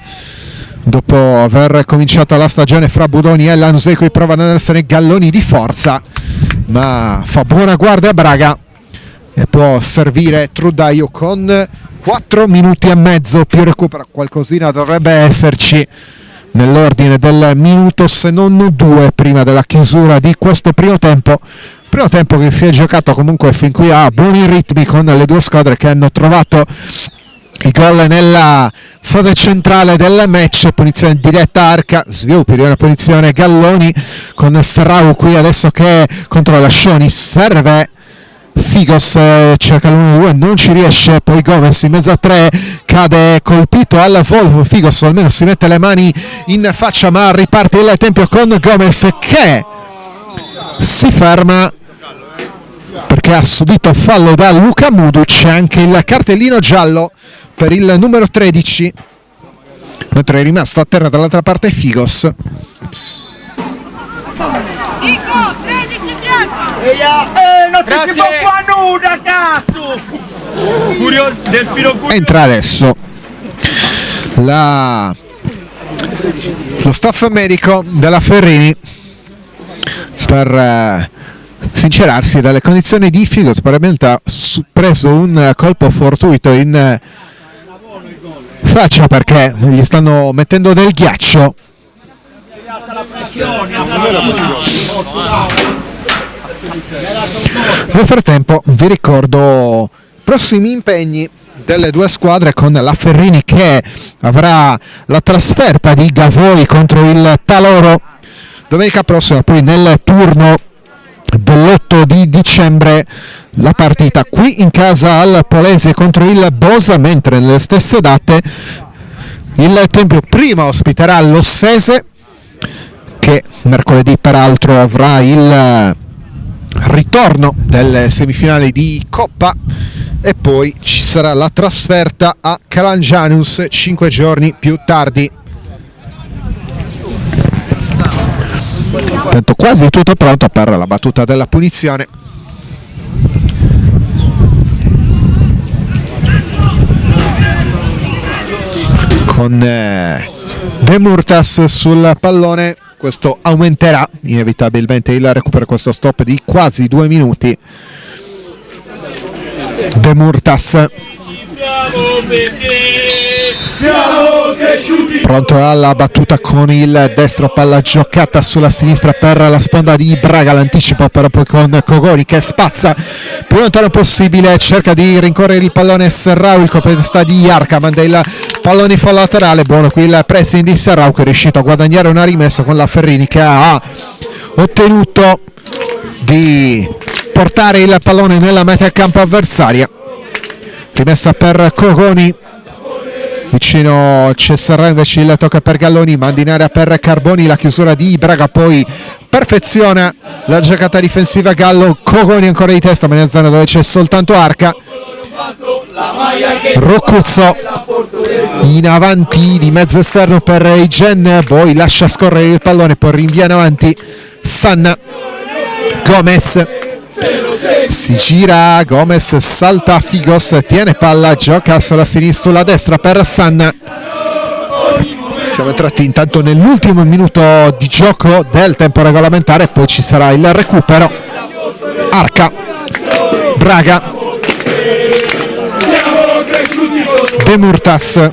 dopo aver cominciato la stagione fra Budoni e Lanusei, qui provano ad essere Galloni di forza, ma fa buona guardia a Braga e può servire Trudaio con 4 minuti e mezzo più recupero. Qualcosina dovrebbe esserci nell'ordine del minuto, se non 2, prima della chiusura di questo primo tempo che si è giocato comunque fin qui a buoni ritmi, con le due squadre che hanno trovato i gol nella fase centrale del match. Punizione diretta Arca, sviluppi di una punizione Galloni con Serrao qui adesso che controlla Scioni, serve Figos, cerca l'1-2, non ci riesce, poi Gomez in mezzo a 3 cade colpito al volto. Figos almeno si mette le mani in faccia ma riparte il tempo con Gomez che si ferma perché ha subito fallo da Luca Mudu. C'è anche il cartellino giallo per il numero 13 mentre è rimasto a terra dall'altra parte Figos. Non ti si può fare nulla, cazzo! Curioso del filo curioso. Entra adesso lo staff medico della Ferrini per sincerarsi dalle condizioni di Figos. Probabilmente ha preso un colpo fortuito in faccia perché gli stanno mettendo del ghiaccio. Nel frattempo vi ricordo prossimi impegni delle due squadre, con la Ferrini che avrà la trasferta di Gavoi contro il Paloro domenica prossima, poi nel turno dell'8 di dicembre la partita qui in casa al Polese contro il Bosa, mentre nelle stesse date il Tempio prima ospiterà l'Ossese, che mercoledì peraltro avrà il ritorno delle semifinali di Coppa, e poi ci sarà la trasferta a Calangianus 5 giorni più tardi. Tanto quasi tutto pronto per la battuta della punizione. Con De Murtas sul pallone, questo aumenterà inevitabilmente il recupero, questo stop di quasi 2 minuti. De Murtas pronto alla battuta con il destro, palla giocata sulla sinistra per la sponda di Braga, l'anticipo però poi con Cogoni che spazza più lontano possibile, cerca di rincorrere il pallone Serrao, il colpo di testa di Iarca, manda il pallone in fallo laterale, buono qui il pressing di Serrao che è riuscito a guadagnare una rimessa con la Ferrini, che ha ottenuto di portare il pallone nella metà campo avversaria. Rimessa per Cogoni, vicino c'è Serrao, invece il tocca per Galloni, manda in area per Carboni, la chiusura di Braga, poi perfeziona la giocata difensiva Gallo. Cogoni ancora di testa, ma nella zona dove c'è soltanto Arca. Roccuzzo in avanti di mezzo esterno per Igen, poi lascia scorrere il pallone, poi rinvia in avanti Sanna. Gomez si gira, Gomez salta Figos, tiene palla, gioca sulla sinistra, sulla destra per Sanna. Siamo entrati intanto nell'ultimo minuto di gioco del tempo regolamentare, poi ci sarà il recupero. Arca, Braga, De Murtas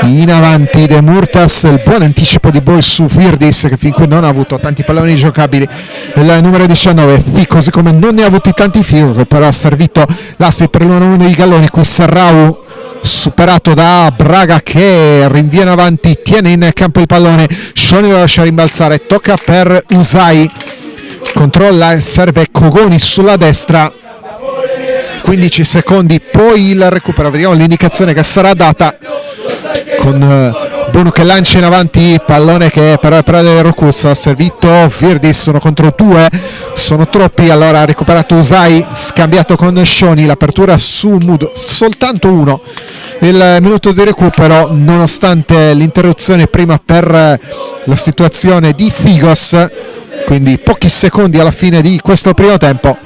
in avanti, De Murtas, il buon anticipo di Boy su Virdis che fin qui non ha avuto tanti palloni giocabili, il numero 19 così come non ne ha avuti tanti Figo, però ha servito l'assist per l'1-1 di Galloni. Qui Serrao superato da Braga che rinvia in avanti, tiene in campo il pallone, Scioni lo lascia rimbalzare, tocca per Usai, controlla e serve Cogoni sulla destra. 15 secondi, poi il recupero, vediamo l'indicazione che sarà data con Bono che lancia in avanti, pallone che però è preda del Rocus, ha servito Virdis, 1 contro 2, sono troppi, allora ha recuperato Usai, scambiato con Scioni, l'apertura su Mudo, soltanto 1 il minuto di recupero, nonostante l'interruzione prima per la situazione di Figos, quindi pochi secondi alla fine di questo primo tempo.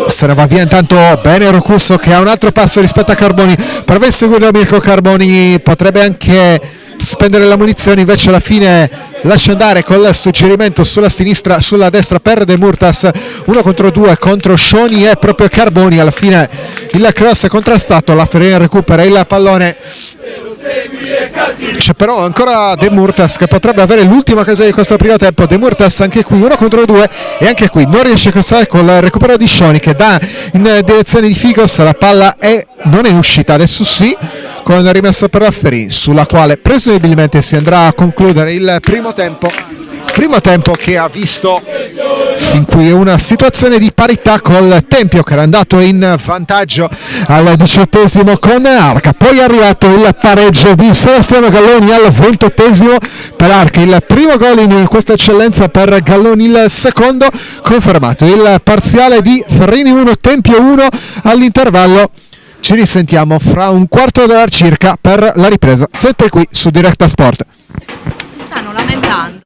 Se ne va via intanto bene Rocusso, che ha un altro passo rispetto a Carboni, prova a seguire Mirko Carboni, potrebbe anche spendere la munizione, invece alla fine lascia andare col suggerimento sulla sinistra, sulla destra per De Murtas, 1 contro 2 contro Scioni e proprio Carboni. Alla fine il cross è contrastato, la Ferrini recupera il pallone, c'è però ancora De Murtas che potrebbe avere l'ultima occasione di questo primo tempo. De Murtas anche qui 1 contro 2 e anche qui non riesce a crossare con il recupero di Scioni che dà in direzione di Figos, la palla non è uscita, adesso sì, con la rimessa per la Ferrini, sulla quale presumibilmente si andrà a concludere il primo tempo che ha visto fin qui una situazione di parità col Tempio che era andato in vantaggio al 18esimo con Arca, poi è arrivato il pareggio di Sebastiano Galloni al 28esimo per Arca, il primo gol in questa eccellenza per Galloni, il secondo, confermato il parziale di Ferrini 1 Tempio 1 all'intervallo. ci risentiamo fra un quarto d'ora circa per la ripresa, sempre qui su Directa Sport. Si stanno lamentando.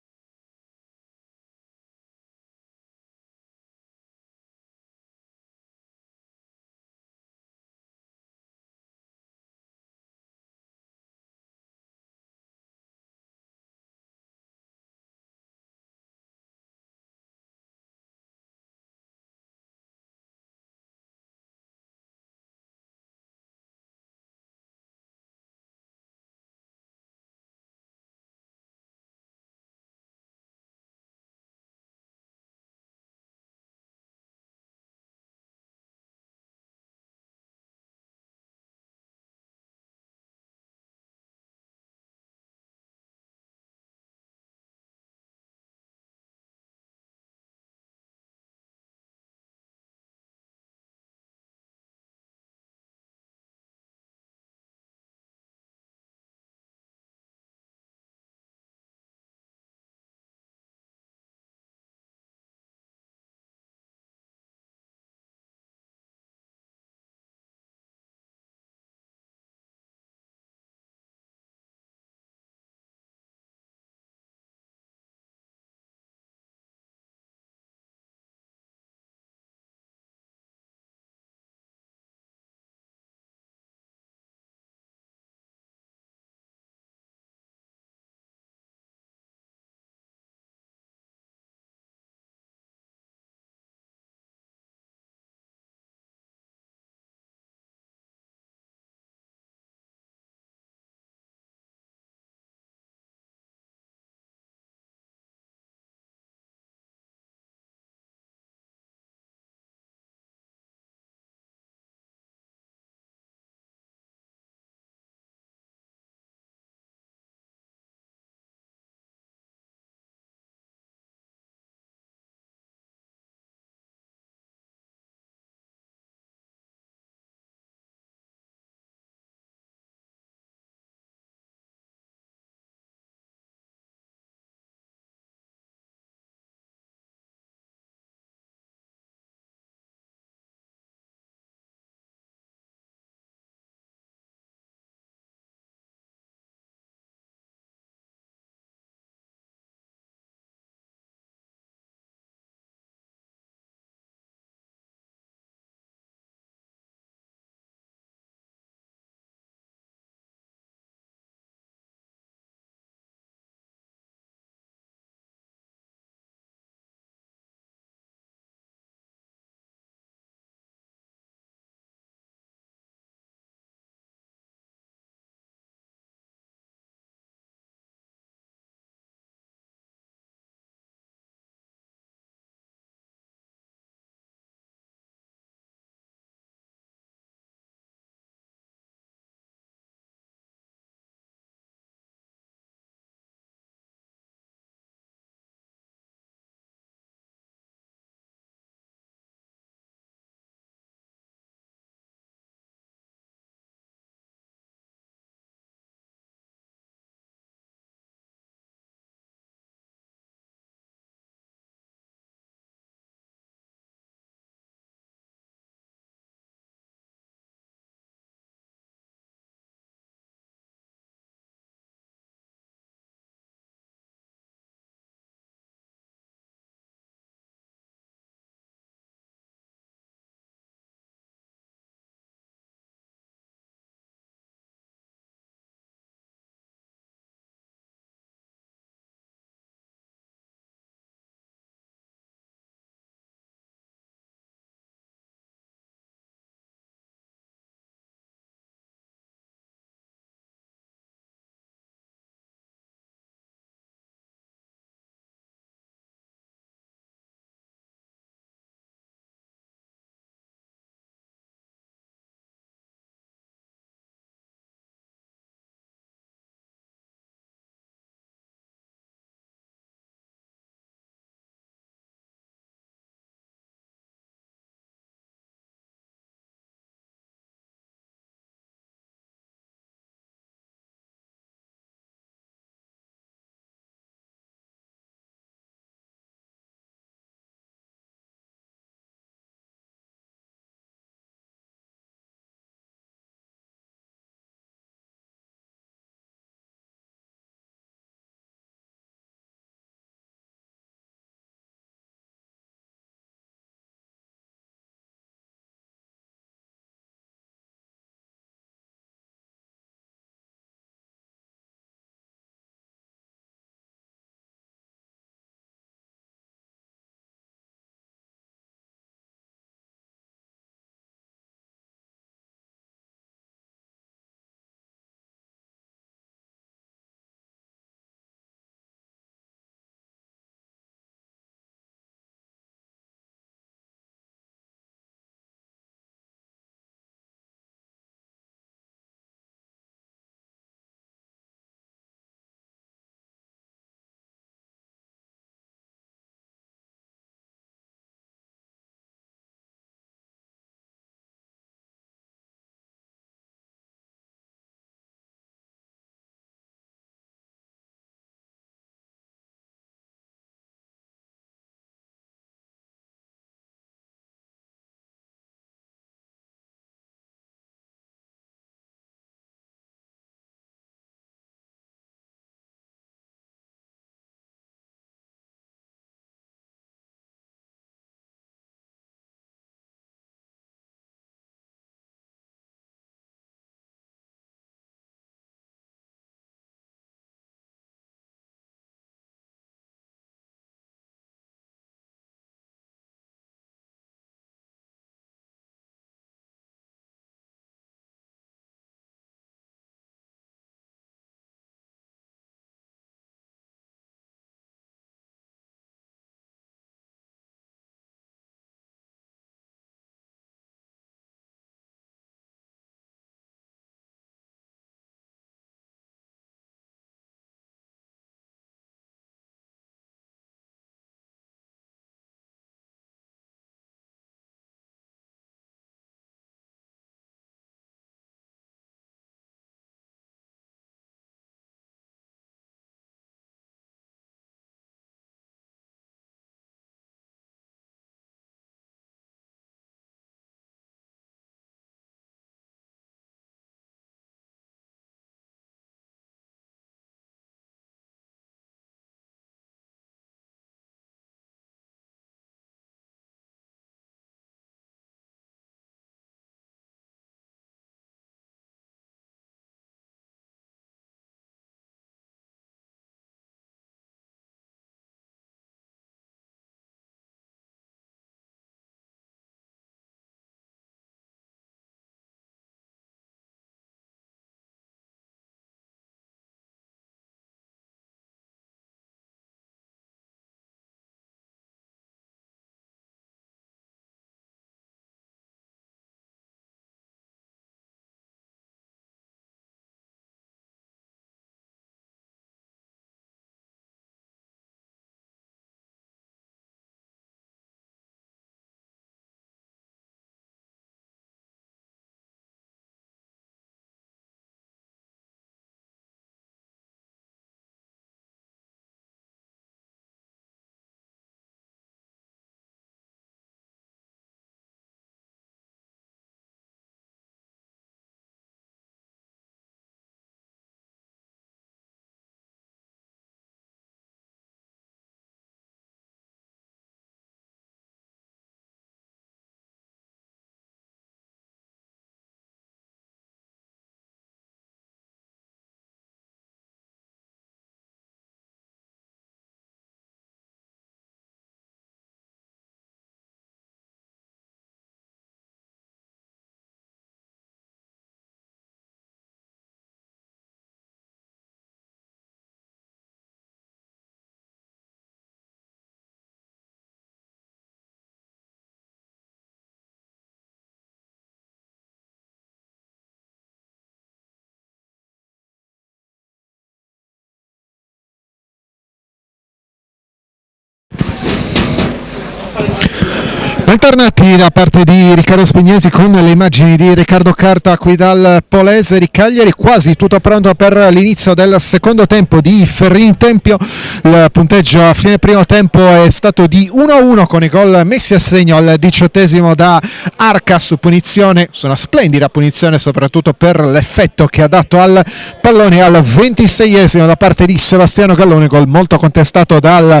Bentornati da parte di Riccardo Spignesi con le immagini di Riccardo Carta qui dal Polese di Cagliari, quasi tutto pronto per l'inizio del secondo tempo di Ferrini Tempio. Il punteggio a fine primo tempo è stato di 1-1 con i gol messi a segno al 18° da Arca su punizione, su una splendida punizione soprattutto per l'effetto che ha dato al pallone, al 26° da parte di Sebastiano Gallone, gol molto contestato dalla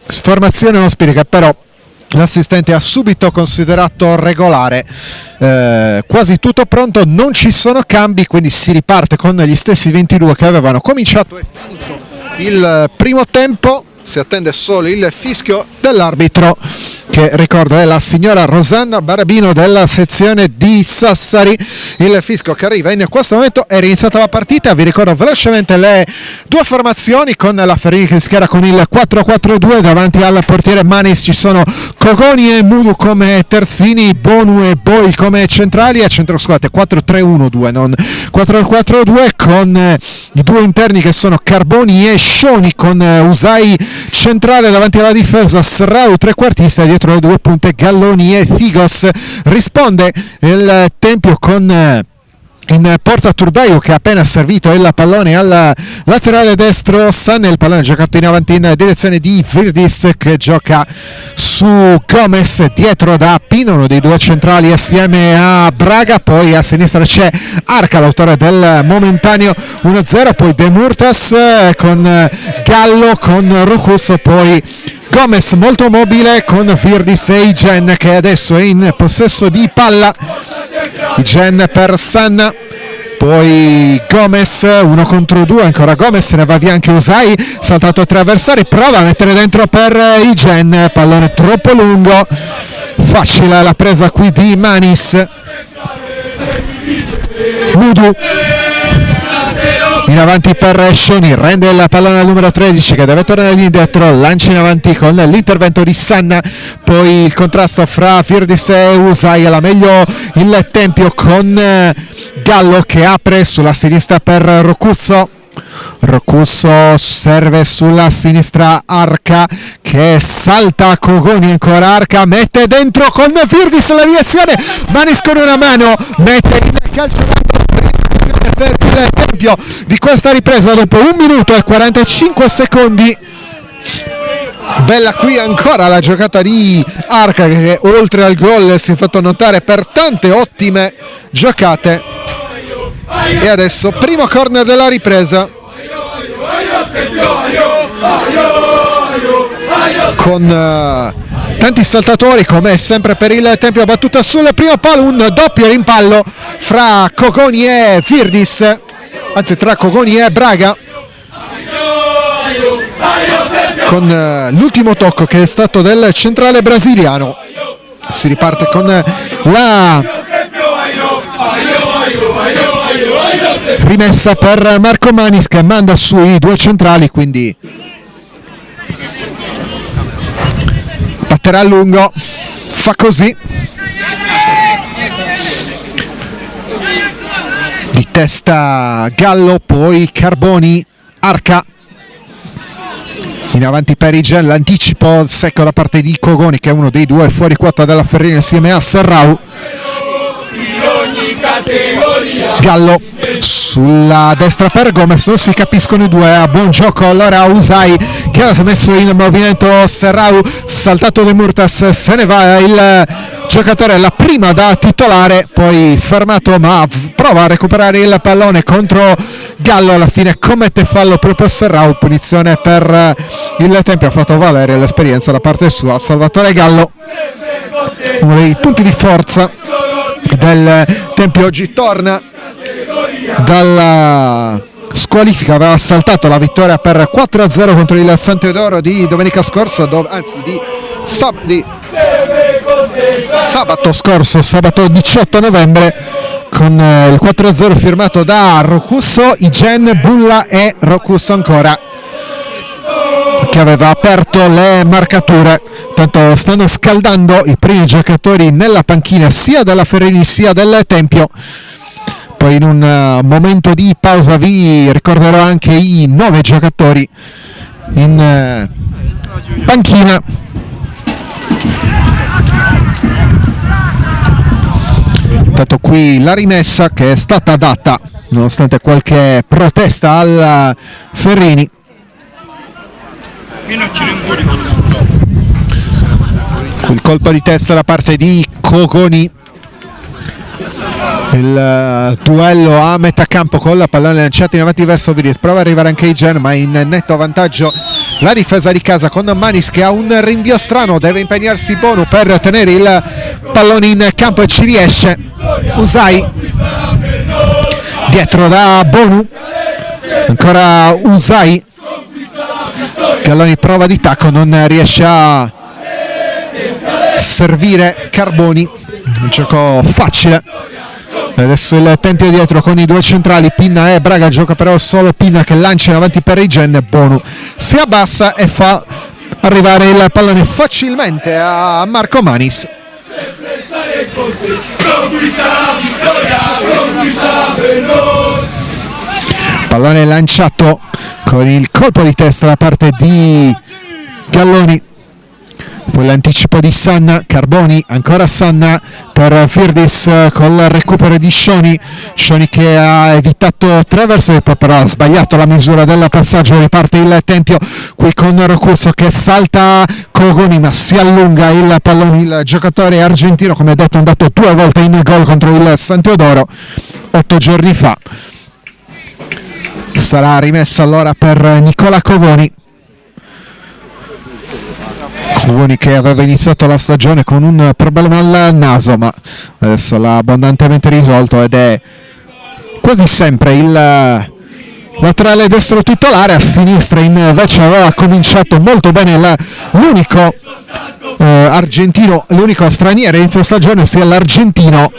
formazione ospite, però l'assistente ha subito considerato regolare. Quasi tutto pronto, non ci sono cambi, quindi si riparte con gli stessi 22 che avevano cominciato e finito il primo tempo. Si attende solo il fischio dell'arbitro, che ricordo è la signora Rosanna Barabino della sezione di Sassari. Il fischio che arriva in questo momento. È iniziata la partita, vi ricordo velocemente le due formazioni, con la Ferrini che schiera con il 4-4-2, davanti al portiere Manis ci sono Cogoni e Mudu come terzini, Bonu e Boi come centrali, e a centro scusate 4-3-1-2 non 4-4-2, con i due interni che sono Carboni e Scioni, con Usai centrale davanti alla difesa, Serrao trequartista, dietro le due punte Galloni e Thigos. Risponde il Tempio con in porta Turdaio, che ha appena servito il pallone al laterale destro. Sanne, il pallone giocato in avanti in direzione di Virdis, che gioca su Gomez, dietro da Pino, uno dei due centrali assieme a Braga. Poi a sinistra c'è Arca, l'autore del momentaneo 1-0, poi De Murtas con Gallo, con Rucus, poi Gomez molto mobile con Virdis e Igen, che adesso è in possesso di palla. Igen per Sanna, poi Gomez 1 contro 2, ancora Gomez, se ne va via anche Usai, saltato tre avversari, prova a mettere dentro per Igen, pallone troppo lungo, facile la presa qui di Manis. Mudu in avanti per Scioni, rende il pallone al numero 13 che deve tornare lì indietro, lancia in avanti con l'intervento di Sanna, poi il contrasto fra Virdis e Usai, alla meglio il Tempio con Gallo che apre sulla sinistra per Rocusso. Rocusso serve sulla sinistra Arca che salta a Cogoni, ancora Arca, mette dentro con Virdis la direzione, Manis con una mano mette in calcio per il Tempio di questa ripresa dopo 1 minuto e 45 secondi. Bella qui ancora la giocata di Arca, che oltre al gol si è fatto notare per tante ottime giocate. E adesso primo corner della ripresa con tanti saltatori come sempre per il Tempio. Battuta sul primo palo, un doppio rimpallo fra Cogoni e Virdis, anzi tra Cogoni e Braga, con l'ultimo tocco che è stato del centrale brasiliano. Si riparte con la rimessa per Marco Manis, che manda sui due centrali, quindi batterà a lungo, fa così, di testa Gallo, poi Carboni, Arca in avanti per Igen, l'anticipo secco da parte di Cogoni, che è uno dei due fuori quota della Ferrini assieme a Serrao. Gallo sulla destra per Gomez, non si capiscono i due, a buon gioco allora Usai, che ha messo in movimento Serrao, saltato De Murtas, se ne va il giocatore la prima da titolare, poi fermato ma prova a recuperare il pallone contro Gallo, alla fine commette fallo proprio Serrao, punizione per il Tempio. Ha fatto valere l'esperienza da parte sua Salvatore Gallo, uno dei punti di forza del Tempio. Oggi torna dalla squalifica, aveva saltato la vittoria per 4-0 contro il Sant'Eudoro di domenica scorsa, di sabato scorso, sabato 18 novembre, con il 4-0 firmato da Rocusso, Igen, Bulla e Rocusso ancora, che aveva aperto le marcature. Tanto stanno scaldando i primi giocatori nella panchina sia della Ferrini sia del Tempio. Poi in un momento di pausa vi ricorderò anche i 9 giocatori in panchina. Intanto qui la rimessa che è stata data nonostante qualche protesta al Ferrini. Il colpo di testa da parte di Cogoni, il duello a metà campo con la pallone lanciata in avanti verso Viris, prova ad arrivare anche Igen, ma in netto vantaggio la difesa di casa con Manis che ha un rinvio strano, deve impegnarsi Bonu per tenere il pallone in campo e ci riesce. Usai dietro da Bonu, ancora Usai, Galloni prova di tacco, non riesce a servire Carboni, un gioco facile. Adesso il Tempio dietro con i due centrali, Pinna e Braga, gioca però solo Pinna che lancia in avanti per Igen. Bonu si abbassa e fa arrivare il pallone facilmente a Marco Manis. Pallone lanciato con il colpo di testa da parte di Galloni, poi l'anticipo di Sanna, Carboni, ancora Sanna per Firdis col recupero di Shoni che ha evitato traverso e poi però ha sbagliato la misura del passaggio. Riparte il Tempio qui con Rocurso che salta Cogoni ma si allunga il pallone. Il giocatore argentino, come detto, è andato 2 volte in gol contro il San Teodoro 8 giorni fa. Sarà rimessa allora per Nicola Cogoni che aveva iniziato la stagione con un problema al naso, ma adesso l'ha abbondantemente risolto ed è quasi sempre il laterale destro titolare. A sinistra invece aveva cominciato molto bene l'unico argentino, l'unico straniero inizio stagione, sia l'argentino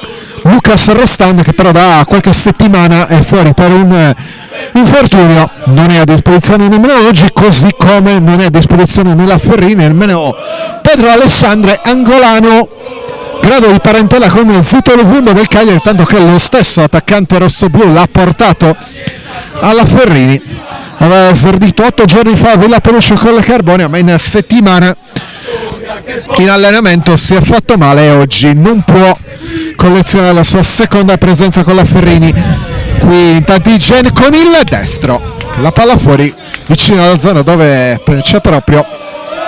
Lucas Rostan, che però da qualche settimana è fuori per un infortunio, non è a disposizione nemmeno oggi, così come non è a disposizione nella Ferrini nemmeno Pedro Alessandre, angolano, grado di parentela con Zito Lovumbo del Cagliari, tanto che lo stesso attaccante rossoblu l'ha portato alla Ferrini. Aveva esordito 8 giorni fa a Villa Peluccio con le Carbonia, ma in settimana in allenamento si è fatto male e oggi non può collezionare la sua seconda presenza con la Ferrini. Qui intanto Igen con il destro, la palla fuori vicino alla zona dove c'è proprio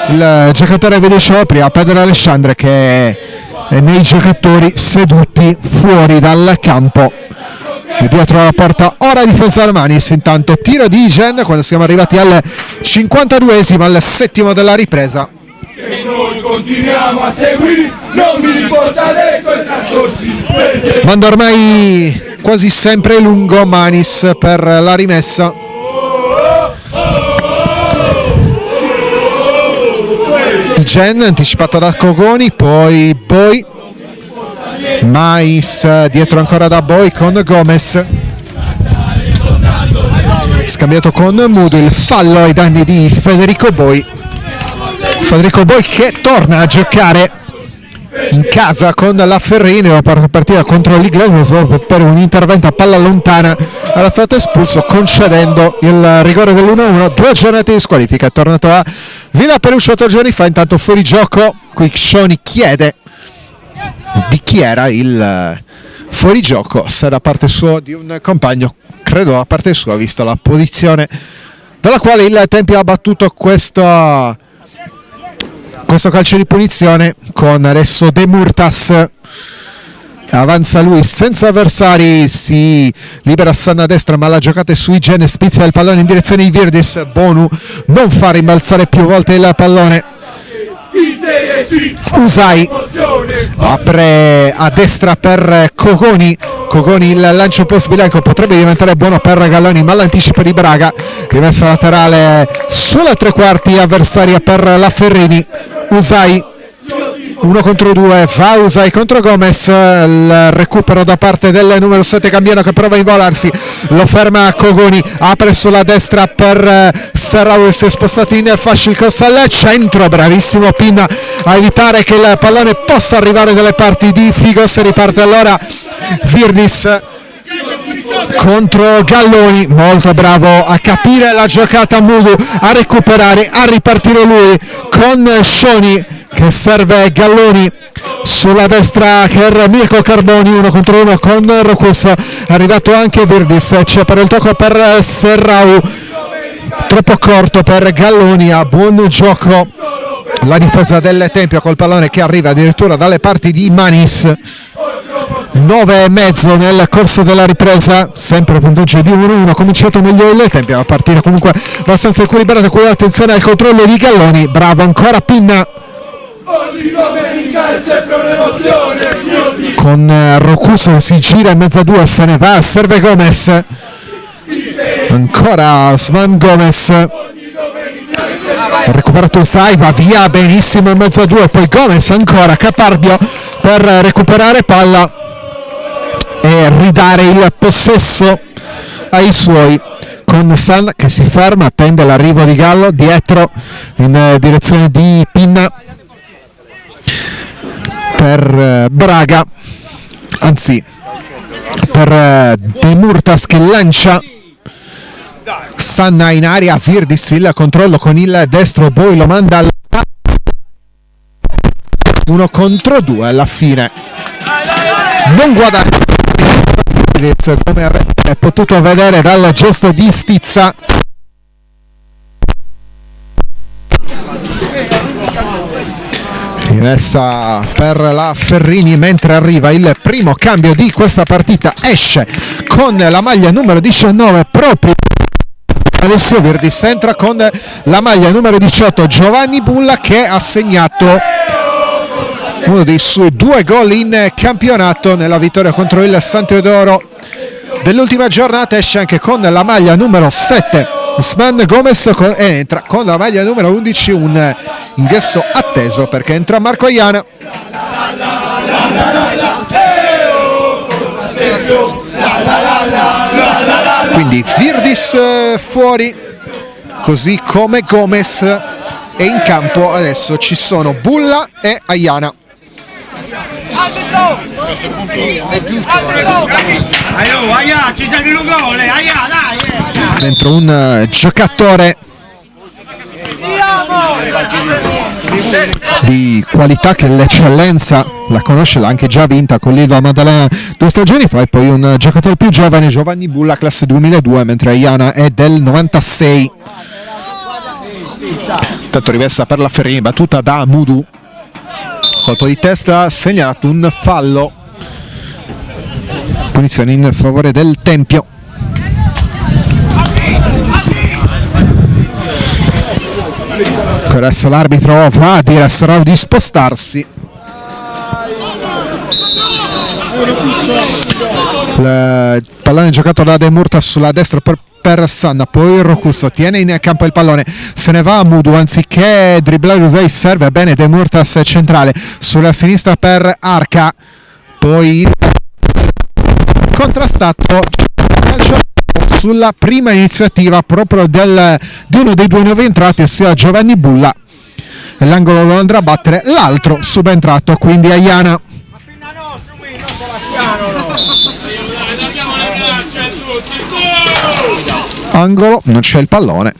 il giocatore, vi dicevo prima, Pedro Alessandre, che è nei giocatori seduti fuori dal campo e dietro la porta. Ora difesa Armanis, intanto tiro di Igen quando siamo arrivati al 52esimo, al settimo della ripresa. E noi continuiamo a seguire, non mi riportate con i trascorsi. Manda ormai quasi sempre lungo Manis per la rimessa. Igen anticipato da Cogoni, poi Boi, Mais dietro ancora da Boi con Gomez, scambiato con Mudo, il fallo ai danni di Federico Boi che torna a giocare in casa con la Ferrini. La partita contro l'Iglesias solo per un intervento a palla lontana era stato espulso, concedendo il rigore dell'1-1. 2 giornate di squalifica, è tornato a Villa Peluccio 8 giorni fa. Intanto fuori gioco, qui Shoni chiede di chi era il fuorigioco, se da parte sua di un compagno, credo da parte sua, visto la posizione dalla quale il Tempio ha battuto questo calcio di punizione, con adesso De Murtas, avanza lui senza avversari, si libera Sanna a destra ma la giocata è su Igen, spizza il pallone in direzione di Virdis. Bonu non fa rimbalzare più volte il pallone. Usai apre a destra per Cogoni, il lancio possibile potrebbe diventare buono per Galloni, ma l'anticipo di Braga, rimessa laterale sulla tre quarti avversaria per la Ferrini. Usai 1 contro 2, va Usai contro Gomez, il recupero da parte del numero 7 Cambiano che prova a involarsi, lo ferma Cogoni, apre sulla destra per Serrao, si è spostato in fascia, il cross al centro, bravissimo Pinna a evitare che il pallone possa arrivare dalle parti di Figos. Riparte allora Virdis contro Galloni, molto bravo a capire la giocata Mudu, a recuperare, a ripartire lui con Shoni che serve Galloni sulla destra per Mirko Carboni, 1 contro 1 con Rocus. È arrivato anche Virdis, c'è per il tocco per Serrau, troppo corto per Galloni. A buon gioco la difesa del Tempio col pallone che arriva addirittura dalle parti di Manis. 9,5 nel corso della ripresa, sempre punteggio di 1-1. Cominciato meglio il Tempio, a partire comunque abbastanza equilibrata. Qui attenzione al controllo di Galloni, bravo ancora Pinna con Rocus, si gira in mezzo a due, se ne va, serve Gomez, ancora Osman Gomez, recuperato Sai, va via benissimo in mezzo a due, poi Gomez ancora Capardio per recuperare palla e ridare il possesso ai suoi, con San che si ferma, attende l'arrivo di Gallo dietro in direzione di Pinna per Braga, anzi per De Murtas che lancia Sanna in aria, Virdis il controllo con il destro, poi lo manda al 1 contro 2 alla fine. Non guadagna come avete potuto vedere dal gesto di Stizza. Rimessa per la Ferrini mentre arriva il primo cambio di questa partita. Esce con la maglia numero 19 proprio Alessio Virdis, entra con la maglia numero 18 Giovanni Bulla, che ha segnato uno dei suoi 2 gol in campionato nella vittoria contro il San Teodoro dell'ultima giornata. Esce anche con la maglia numero 7 Osman Gomez entra con la maglia numero 11, un ingresso atteso perché entra Marco Aiana. Quindi Virdis fuori, così come Gomez, e in campo adesso ci sono Bulla e Aiana. Ci serve un gol, dai! Dentro un giocatore di qualità che l'eccellenza la conosce, l'ha anche già vinta con l'Ilva Maddalena 2 stagioni fa, e poi un giocatore più giovane, Giovanni Bulla, classe 2002, mentre Aiana è del 96. Tanto rimessa per la Ferrini, battuta da Mudu, colpo di testa, segnato un fallo, punizione in favore del Tempio. Adesso l'arbitro va a dire a Serrao di spostarsi. Il pallone giocato da De Murtas sulla destra per Sanna, poi Rocus tiene in campo il pallone, se ne va a Mudu, anziché dribblare Usai serve bene De Murtas centrale sulla sinistra per Arca, poi contrastato sulla prima iniziativa proprio di uno dei 2 nuovi entrati, ossia Giovanni Bulla. L'angolo lo andrà a battere l'altro subentrato, quindi Aiana. Angolo, non c'è il pallone,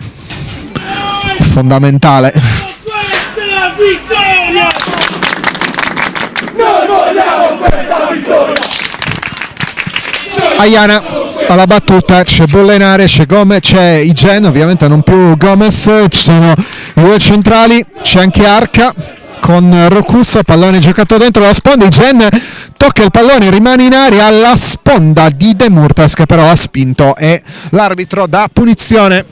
fondamentale. Noi vogliamo questa vittoria! Aiana alla battuta, c'è Bollenare, c'è Gomez, c'è Igen, ovviamente non più Gomez, ci sono i 2 centrali, c'è anche Arca con Rocus, pallone giocato dentro la sponda, Igen tocca il pallone, rimane in aria alla sponda di De Murtas che però ha spinto e l'arbitro dà punizione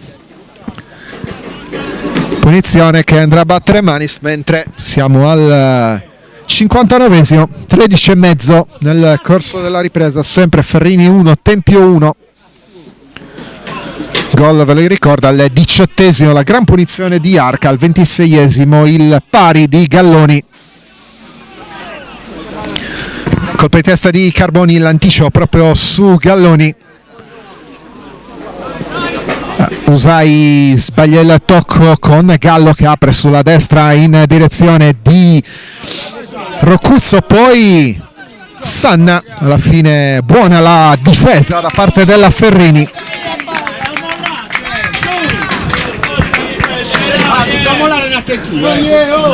che andrà a battere Manis, mentre siamo al 59esimo, 13,5 nel corso della ripresa, sempre Ferrini 1, Tempio 1. Gol, ve lo ricordo, al 18esimo la gran punizione di Arca, al 26esimo il pari di Galloni. Colpo di testa di Carboni, l'anticipo proprio su Galloni. Usai sbaglia il tocco con Gallo che apre sulla destra in direzione di Rocuzzo, poi Sanna, alla fine buona la difesa da parte della Ferrini.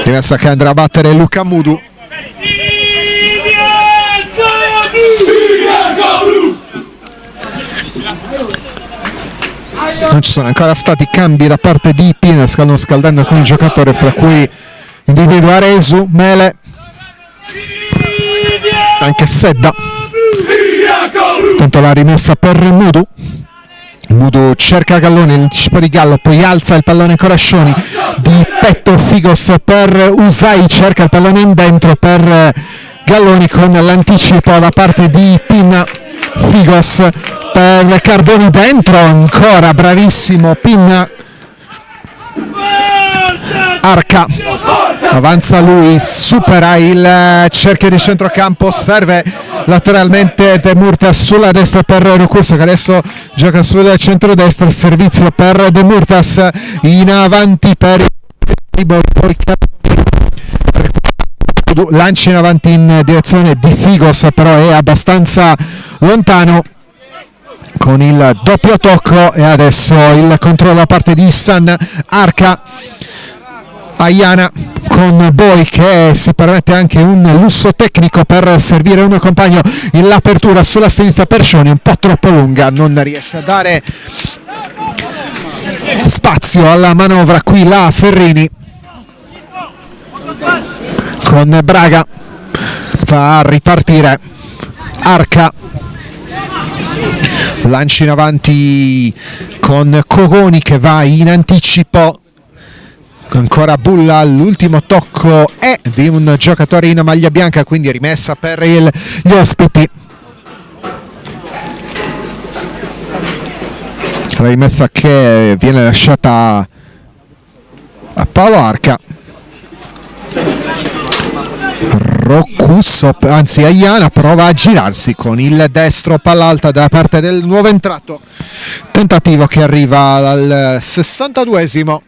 rimessa che andrà a battere Luca Mudu. Non ci sono ancora stati cambi da parte di Pina, stanno scaldando alcuni giocatori, fra cui individua Resu, Mele, anche Sedda. Tanto la rimessa per Mudu. Mudu cerca Galloni, l'anticipo di Gallo, poi alza il pallone Corascioni, di petto Figos per Usai, cerca il pallone in dentro per Galloni con l'anticipo da parte di Pinna. Figos per Carboni dentro, ancora bravissimo Pinna. Arca, avanza lui, supera il cerchio di centrocampo, serve lateralmente De Murtas sulla destra per Rucusso, che adesso gioca sul centrodestra. Il servizio per De Murtas in avanti per poi lancia in avanti in direzione di Figos, però è abbastanza lontano con il doppio tocco. E adesso il controllo da parte di San Arca. Aiana con Boi che si permette anche un lusso tecnico per servire un compagno in l'apertura sulla sinistra per Scioni, un po' troppo lunga, non riesce a dare spazio alla manovra qui la Ferrini. Con Braga fa ripartire Arca, lanci in avanti con Cogoni che va in anticipo. Ancora Bulla, l'ultimo tocco è di un giocatore in maglia bianca, quindi rimessa per gli ospiti. La rimessa che viene lasciata a Paolo Arca. Rocusso, anzi Aiana prova a girarsi con il destro, palla alta da parte del nuovo entrato. Tentativo che arriva al 62esimo.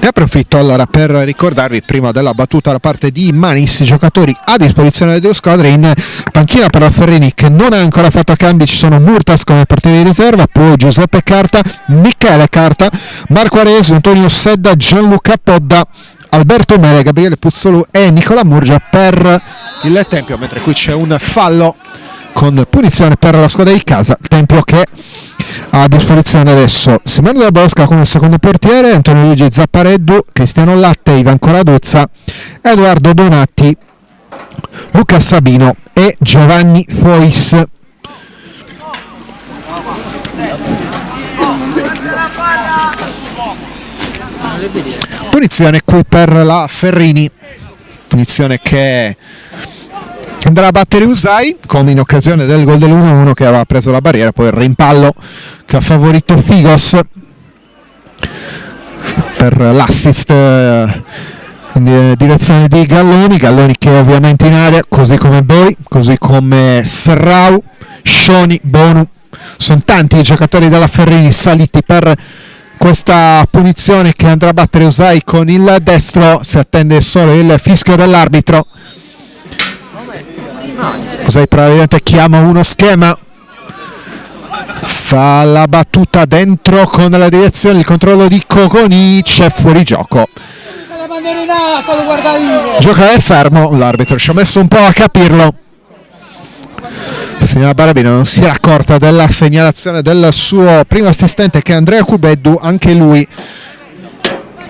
Ne approfitto allora per ricordarvi, prima della battuta da parte di Manis, i giocatori a disposizione delle due squadre. In panchina per la Ferrini, che non ha ancora fatto cambi, ci sono Murtas come portiere di riserva, poi Giuseppe Carta, Michele Carta, Marco Aresu, Antonio Sedda, Gianluca Podda, Alberto Mele, Gabriele Puzzolù e Nicola Murgia per il Tempio, mentre qui c'è un fallo con punizione per la squadra di casa. Tempio che ha a disposizione adesso Simone Della Bosca come secondo portiere, Antonio Luigi Zappareddu, Cristiano Latte, Ivan Coraduzza, Edoardo Donati, Luca Sabino e Giovanni Fois. Punizione qui per la Ferrini, punizione che andrà a battere Usai, come in occasione del gol dell'1-1 che aveva preso la barriera, poi il rimpallo che ha favorito Figos per l'assist in direzione di Galloni che ovviamente in area, così come Boi, così come Serrau, Scioni, Bonu. Sono tanti i giocatori della Ferrini saliti per questa punizione che andrà a battere Usai con il destro. Si attende solo il fischio dell'arbitro. Usai probabilmente chiama uno schema, fa la battuta dentro con la direzione, il controllo di Cogoni, c'è fuori gioco. Gioca è fermo, l'arbitro ci ha messo un po' a capirlo. Signora Barabino non si era accorta della segnalazione del suo primo assistente, che è Andrea Cubeddu, anche lui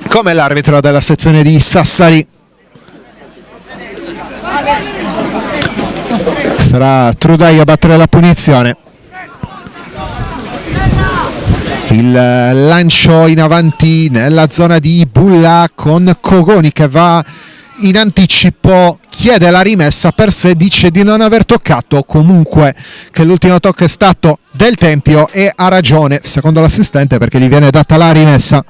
come l'arbitro della sezione di Sassari. Sarà Trudai a battere la punizione. Il lancio in avanti nella zona di Bulla con Cogoni che va in anticipo, chiede la rimessa per sé, dice di non aver toccato, comunque che l'ultimo tocco è stato del Tempio e ha ragione secondo l'assistente, perché gli viene data la rimessa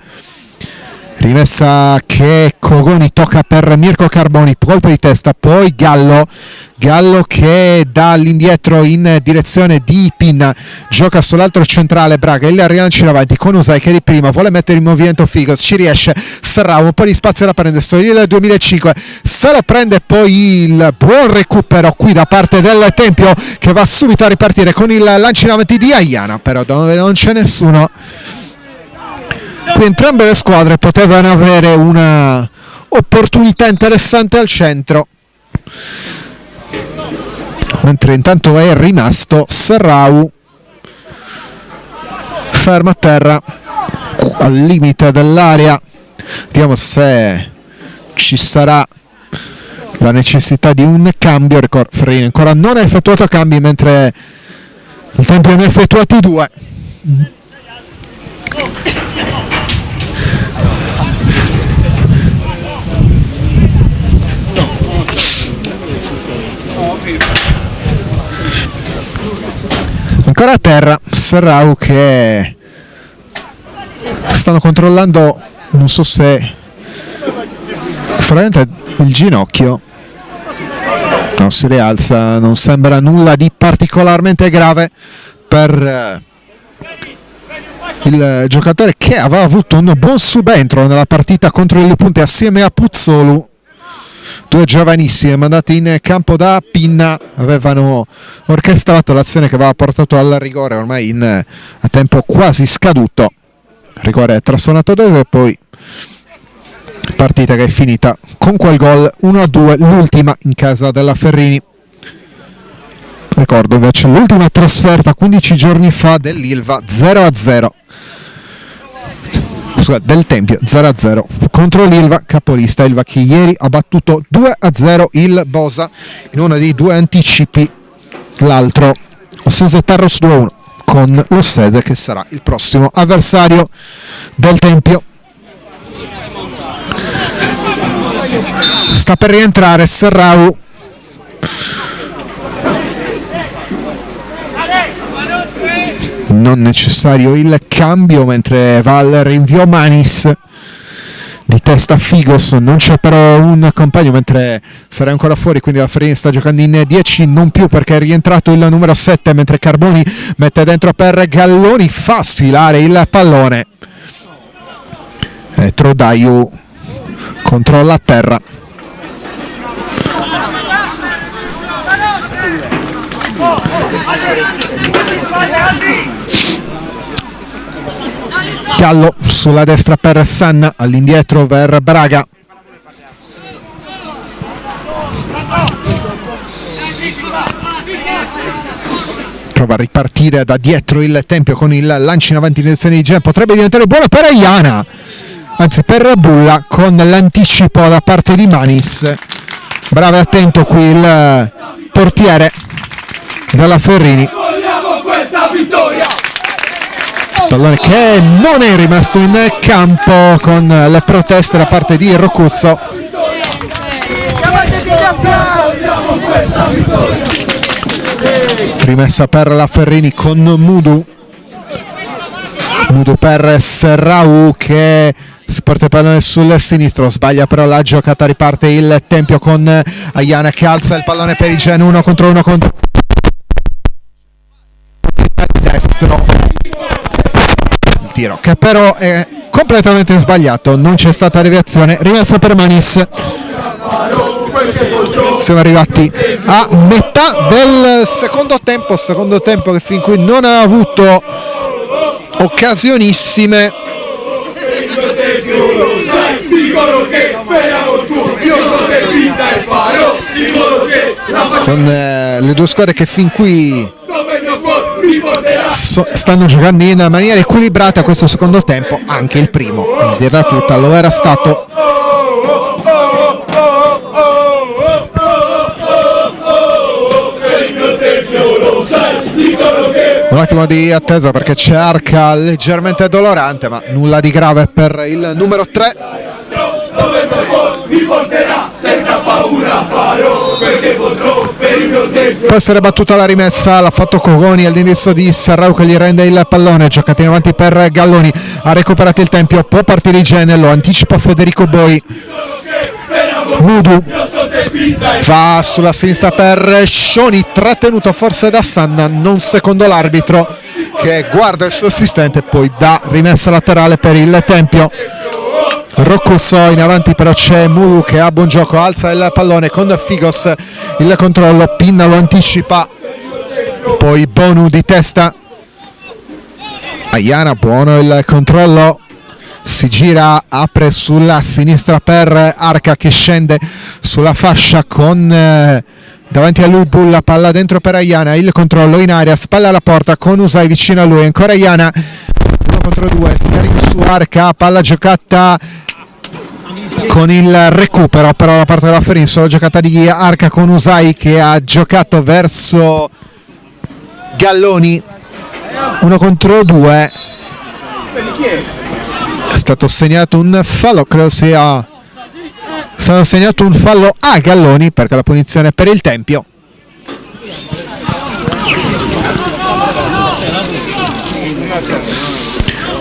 rimessa che Cogoni tocca per Mirko Carboni, colpo di testa, poi Gallo che dà all'indietro in direzione di Pinna, gioca sull'altro centrale Braga, il rilancio in avanti con Usai che di prima vuole mettere in movimento Figos, ci riesce, Serrao un po' di spazio da prendere, il 2005 se lo prende, poi il buon recupero qui da parte del Tempio che va subito a ripartire con il lancio in avanti di Aiana, però dove non c'è nessuno. Qui entrambe le squadre potevano avere una opportunità interessante al centro, mentre intanto è rimasto Serrao fermo a terra al limite dell'area. Vediamo se ci sarà la necessità di un cambio. Ferrini ancora non ha effettuato cambi, mentre il Tempio ne ha effettuati 2. Ancora a terra Serrao che stanno controllando, non so se probabilmente il ginocchio, no, si rialza, non sembra nulla di particolarmente grave per il giocatore che aveva avuto un buon subentro nella partita contro il Punte assieme a Puzzolu. Due giovanissimi mandati in campo da Pinna avevano orchestrato l'azione che aveva portato al rigore ormai a tempo quasi scaduto. Rigore trasuonato e poi partita che è finita con quel gol 1-2, l'ultima in casa della Ferrini. Ricordo invece l'ultima trasferta 15 giorni fa dell'Ilva 0-0. Del Tempio 0-0 contro l'Ilva, capolista Ilva che ieri ha battuto 2-0 il Bosa in uno dei due anticipi, l'altro Ossese Tarros 2-1 con l'Ossese che sarà il prossimo avversario del Tempio. Sta per rientrare Serrao, non necessario il cambio, mentre va al rinvio Manis, di testa Figos, non c'è però un compagno, mentre sarà ancora fuori, quindi la Ferrini sta giocando in 10, non più perché è rientrato il numero 7, mentre Carboni mette dentro per Galloni, fa sfilare il pallone e Trodaiu controlla a terra. Gallo sulla destra per Sanna, all'indietro per Braga. Prova a ripartire da dietro il Tempio con il lancio in avanti in direzione di Gen, potrebbe diventare buono per Aiana, anzi per Bulla, con l'anticipo da parte di Manis. Bravo e attento qui il portiere della Ferrini. Vogliamo questa vittoria! Pallone che non è rimasto in campo con le proteste da parte di Rocusso. Rimessa per la Ferrini con Mudu per Serrao che si porta il pallone sul sinistro, sbaglia però la giocata, riparte il Tempio con Aiana che alza il pallone per i Gen, 1 contro 1 contro il destro. Il tiro che però è completamente sbagliato, non c'è stata deviazione, rimessa per Manis. Siamo arrivati a metà del secondo tempo che fin qui non ha avuto occasionissime. Con le due squadre che fin qui stanno giocando in maniera equilibrata questo secondo tempo, anche il primo, a dirla tutta, lo era stato. Un attimo di attesa perché c'è arca leggermente dolorante, ma nulla di grave per il numero 3. Mi porterà senza paura, farò perché potrò. Può essere battuta la rimessa, l'ha fatto Cogoni all'inizio di Serrao che gli rende il pallone, giocata in avanti per Galloni, ha recuperato il tempio, può partire Igene, lo anticipa Federico Boi. Mudu va sulla sinistra per Scioni, trattenuto forse da Sanna, non secondo l'arbitro che guarda il suo assistente, poi dà rimessa laterale per il tempio. Roccoso in avanti, però c'è Mudu che ha buon gioco, alza il pallone con Figos, il controllo, Pinna lo anticipa, poi Bonu di testa, Aiana, buono il controllo, si gira, apre sulla sinistra per Arca che scende sulla fascia con davanti a lui Bulla, palla dentro per Aiana, il controllo in aria, spalla alla porta con Usai vicino a lui, ancora Aiana, 1 contro 2, steering su Arca, palla giocata con il recupero però da parte della Ferrini, solo giocata di Arca con Usai che ha giocato verso Galloni, 1 contro 2. È stato segnato un fallo, credo sia stato segnato un fallo a Galloni perché la punizione è per il tempio.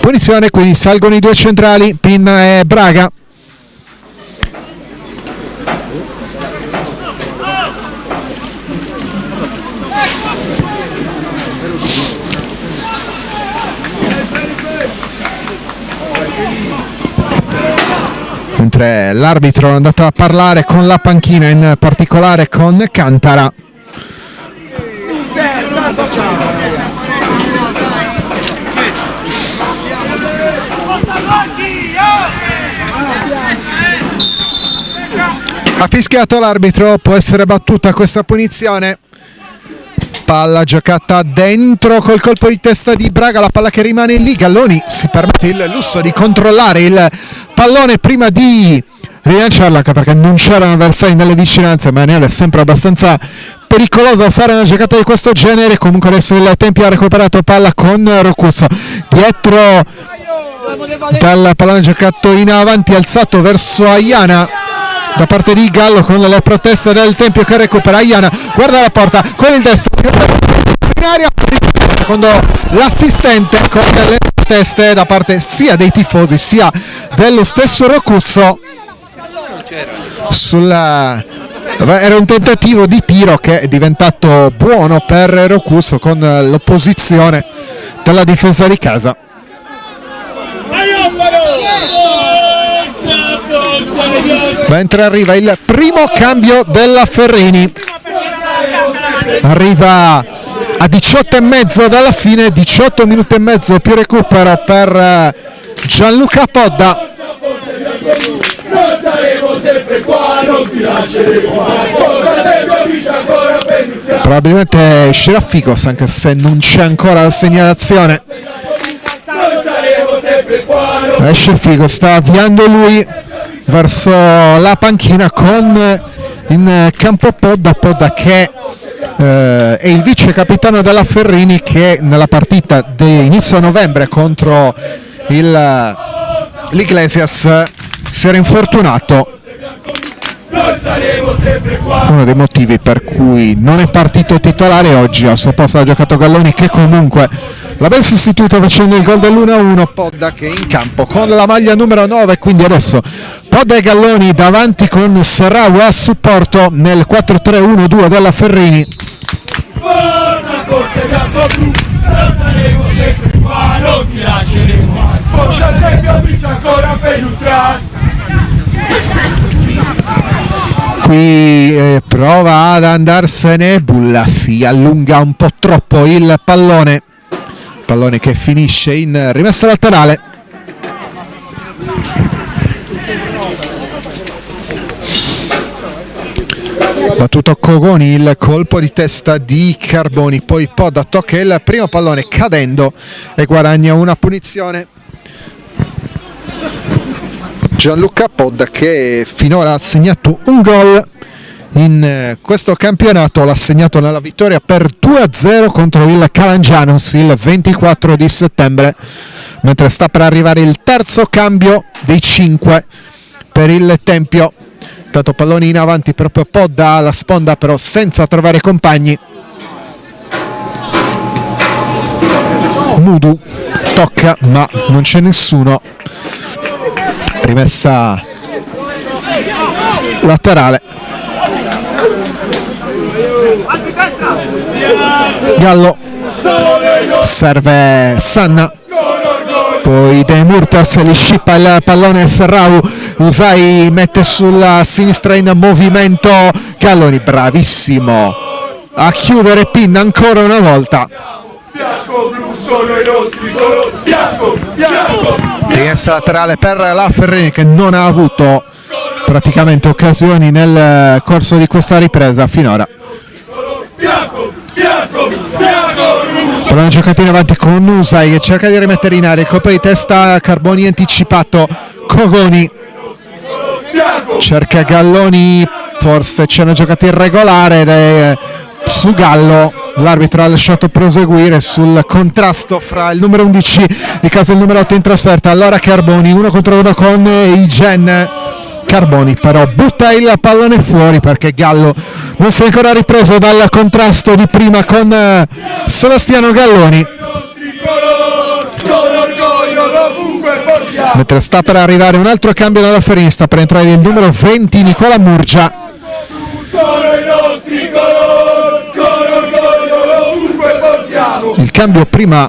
Punizione, quindi salgono i due centrali, Pinna e Braga. Mentre l'arbitro è andato a parlare con la panchina, in particolare con Cantara. Ha fischiato l'arbitro, può essere battuta questa punizione. Palla giocata dentro col colpo di testa di Braga, la palla che rimane lì. Galloni si permette il lusso di controllare il pallone prima di rilanciarla, anche perché non c'erano avversari nelle vicinanze, ma è sempre abbastanza pericoloso fare una giocata di questo genere. Comunque adesso il Tempio ha recuperato palla con Roccoso, dietro dal pallone giocato in avanti, alzato verso Aiana da parte di Gallo, con le proteste del Tempio che recupera. Aiana guarda la porta con il destro in aria, secondo l'assistente, con le proteste da parte sia dei tifosi sia dello stesso Roccoso. Era un tentativo di tiro che è diventato buono per Roccoso con l'opposizione della difesa di casa. Mentre arriva il primo cambio della Ferrini, arriva a 18,5 dalla fine, 18 minuti e mezzo più recupero per Gianluca Podda. Noi saremo sempre qua, non ti lasceremo mai. Probabilmente uscirà Figos, anche se non c'è ancora la segnalazione. Noi saremo sempre qua. Esce Figos, sta avviando lui verso la panchina con in campo Podda che è il vice capitano della Ferrini, che nella partita di inizio novembre contro l'Iglesias si era infortunato, uno dei motivi per cui non è partito titolare oggi. Al suo posto ha giocato Galloni, che comunque l'ha ben sostituito facendo il gol dell'1-1. Podda che è in campo con la maglia numero 9, quindi adesso Podda e Galloni davanti con Serrao a supporto nel 4-3-1-2 della Ferrini. Forza, forza bianco-blu, noi saremo sempre qua, non ti lasceremo mai. Forza Tempio, vince ancora per l'Ultras. Qui prova ad andarsene Bulla, si allunga un po' troppo il pallone che finisce in rimessa laterale. Battuto Cogoni, il colpo di testa di Carboni, poi Podda tocca il primo pallone cadendo e guadagna una punizione. Gianluca Podda, che finora ha segnato un gol in questo campionato, l'ha segnato nella vittoria per 2-0 contro il Calangianos il 24 di settembre, mentre sta per arrivare il terzo cambio dei 5 per il Tempio. tanto palloni in avanti proprio Podda alla sponda, però senza trovare compagni. Mudu tocca ma non c'è nessuno, rimessa laterale. Gallo, serve Sanna, poi De Murtas gli scippa il pallone Serrau, Usai mette sulla sinistra in movimento Galloni, bravissimo a chiudere Pinna ancora una volta. Bianco, blu sono i nostri colori, bianco, bianco. Rimessa laterale per la Ferrini che non ha avuto praticamente occasioni nel corso di questa ripresa finora. Bianco, bianco, bianco. Pallone giocato in avanti con Usai che cerca di rimettere in aria il colpo di testa, Carboni anticipato, Cogoni cerca Galloni, forse c'è una giocata irregolare ed è su Gallo. L'arbitro ha lasciato proseguire sul contrasto fra il numero 11 di casa e il numero 8 in trasferta. Allora Carboni 1 contro 1 con Igen. Carboni però butta il pallone fuori perché Gallo non si è ancora ripreso dal contrasto di prima con Sebastiano Galloni, mentre sta per arrivare un altro cambio dalla Ferrini, sta per entrare il numero 20 Nicola Murgia. Il cambio prima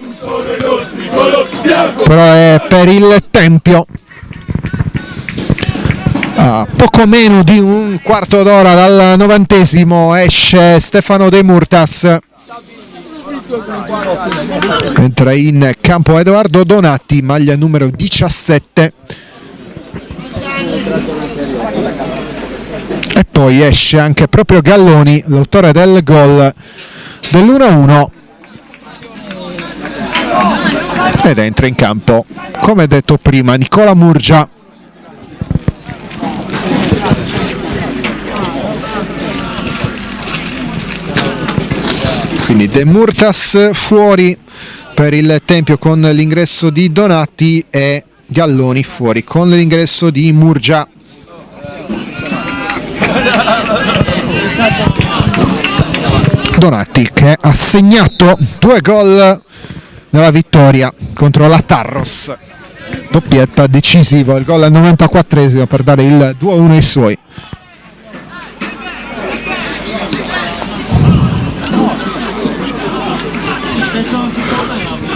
però è per il Tempio. A poco meno di un quarto d'ora dal 90° esce Stefano De Murtas, entra in campo Edoardo Donati, maglia numero 17, e poi esce anche proprio Galloni, l'autore del gol dell'1-1, ed entra in campo, come detto prima, Nicola Murgia. Quindi De Murtas fuori per il Tempio con l'ingresso di Donati e Galloni fuori con l'ingresso di Murgia. Donati che ha segnato 2 gol nella vittoria contro la Tarros, doppietta decisivo, il gol al 94° per dare il 2-1 ai suoi.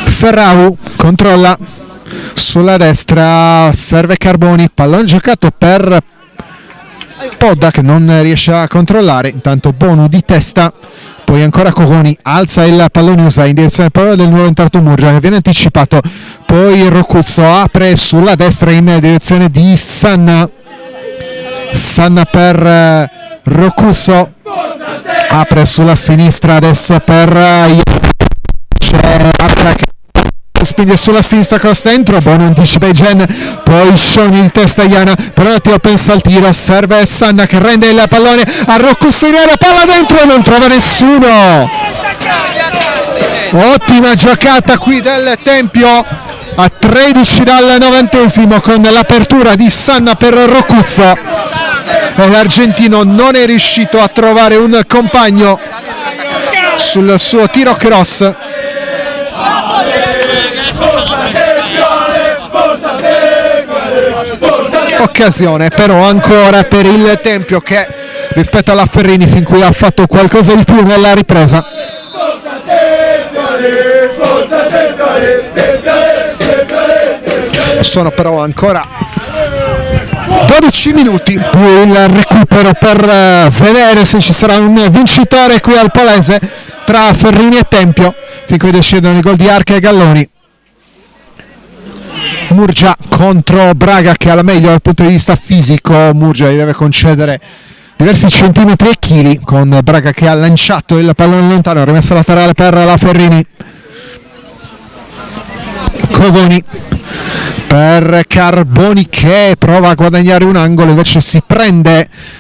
Ferrau controlla sulla destra, serve Carboni, pallone giocato per Podda che non riesce a controllare, intanto Bonu di testa, poi ancora Cogoni alza il pallone, usa in direzione però del nuovo entrato Murgia che viene anticipato, poi Rocuzzo apre sulla destra in direzione di Sanna per Rocuzzo, apre sulla sinistra adesso per spinge sulla sinistra, cross dentro, buono anticipa Igen, poi Scioni in testa Iana, però attimo pensa al tiro, serve Sanna che rende il pallone a Roccusso in area, palla dentro e non trova nessuno. Ottima giocata qui del Tempio a 13 dal 90° con l'apertura di Sanna per Rocuzzo, e l'argentino non è riuscito a trovare un compagno sul suo tiro cross. Occasione però ancora per il Tempio che rispetto alla Ferrini fin qui ha fatto qualcosa di più nella ripresa. Sono però ancora 12 minuti più il recupero per vedere se ci sarà un vincitore qui al Polese tra Ferrini e Tempio. Fin qui decidono i gol di Arca e Galloni. Murgia contro Braga che ha la meglio dal punto di vista fisico, Murgia gli deve concedere diversi centimetri e chili con Braga che ha lanciato il pallone lontano, rimessa laterale per la Ferrini. Cogoni per Carboni che prova a guadagnare un angolo, invece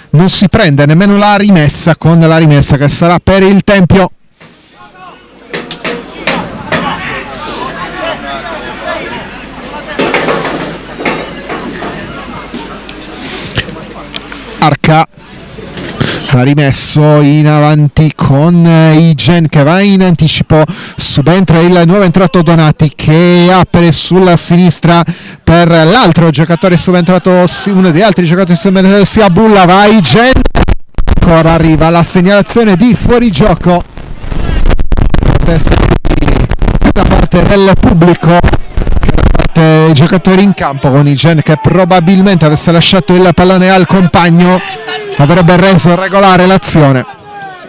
non si prende nemmeno la rimessa, con la rimessa che sarà per il Tempio. marca, ha rimesso in avanti con Igen che va in anticipo, subentra il nuovo entrato Donati che apre sulla sinistra per l'altro giocatore subentrato, uno degli altri giocatori subentrato sia Bulla, va Igen, ancora arriva la segnalazione di fuorigioco da parte del pubblico, i giocatori in campo, con Igen che probabilmente avesse lasciato il pallone al compagno avrebbe reso regolare l'azione.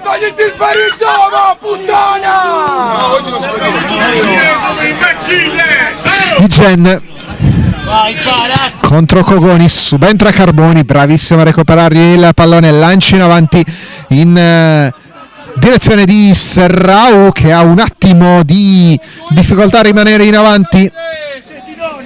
Togliti il perizoma, puttana! Igen contro Cogoni, subentra Carboni, bravissimo a recuperare il pallone, lanci in avanti in direzione di Serrao che ha un attimo di difficoltà a rimanere in avanti,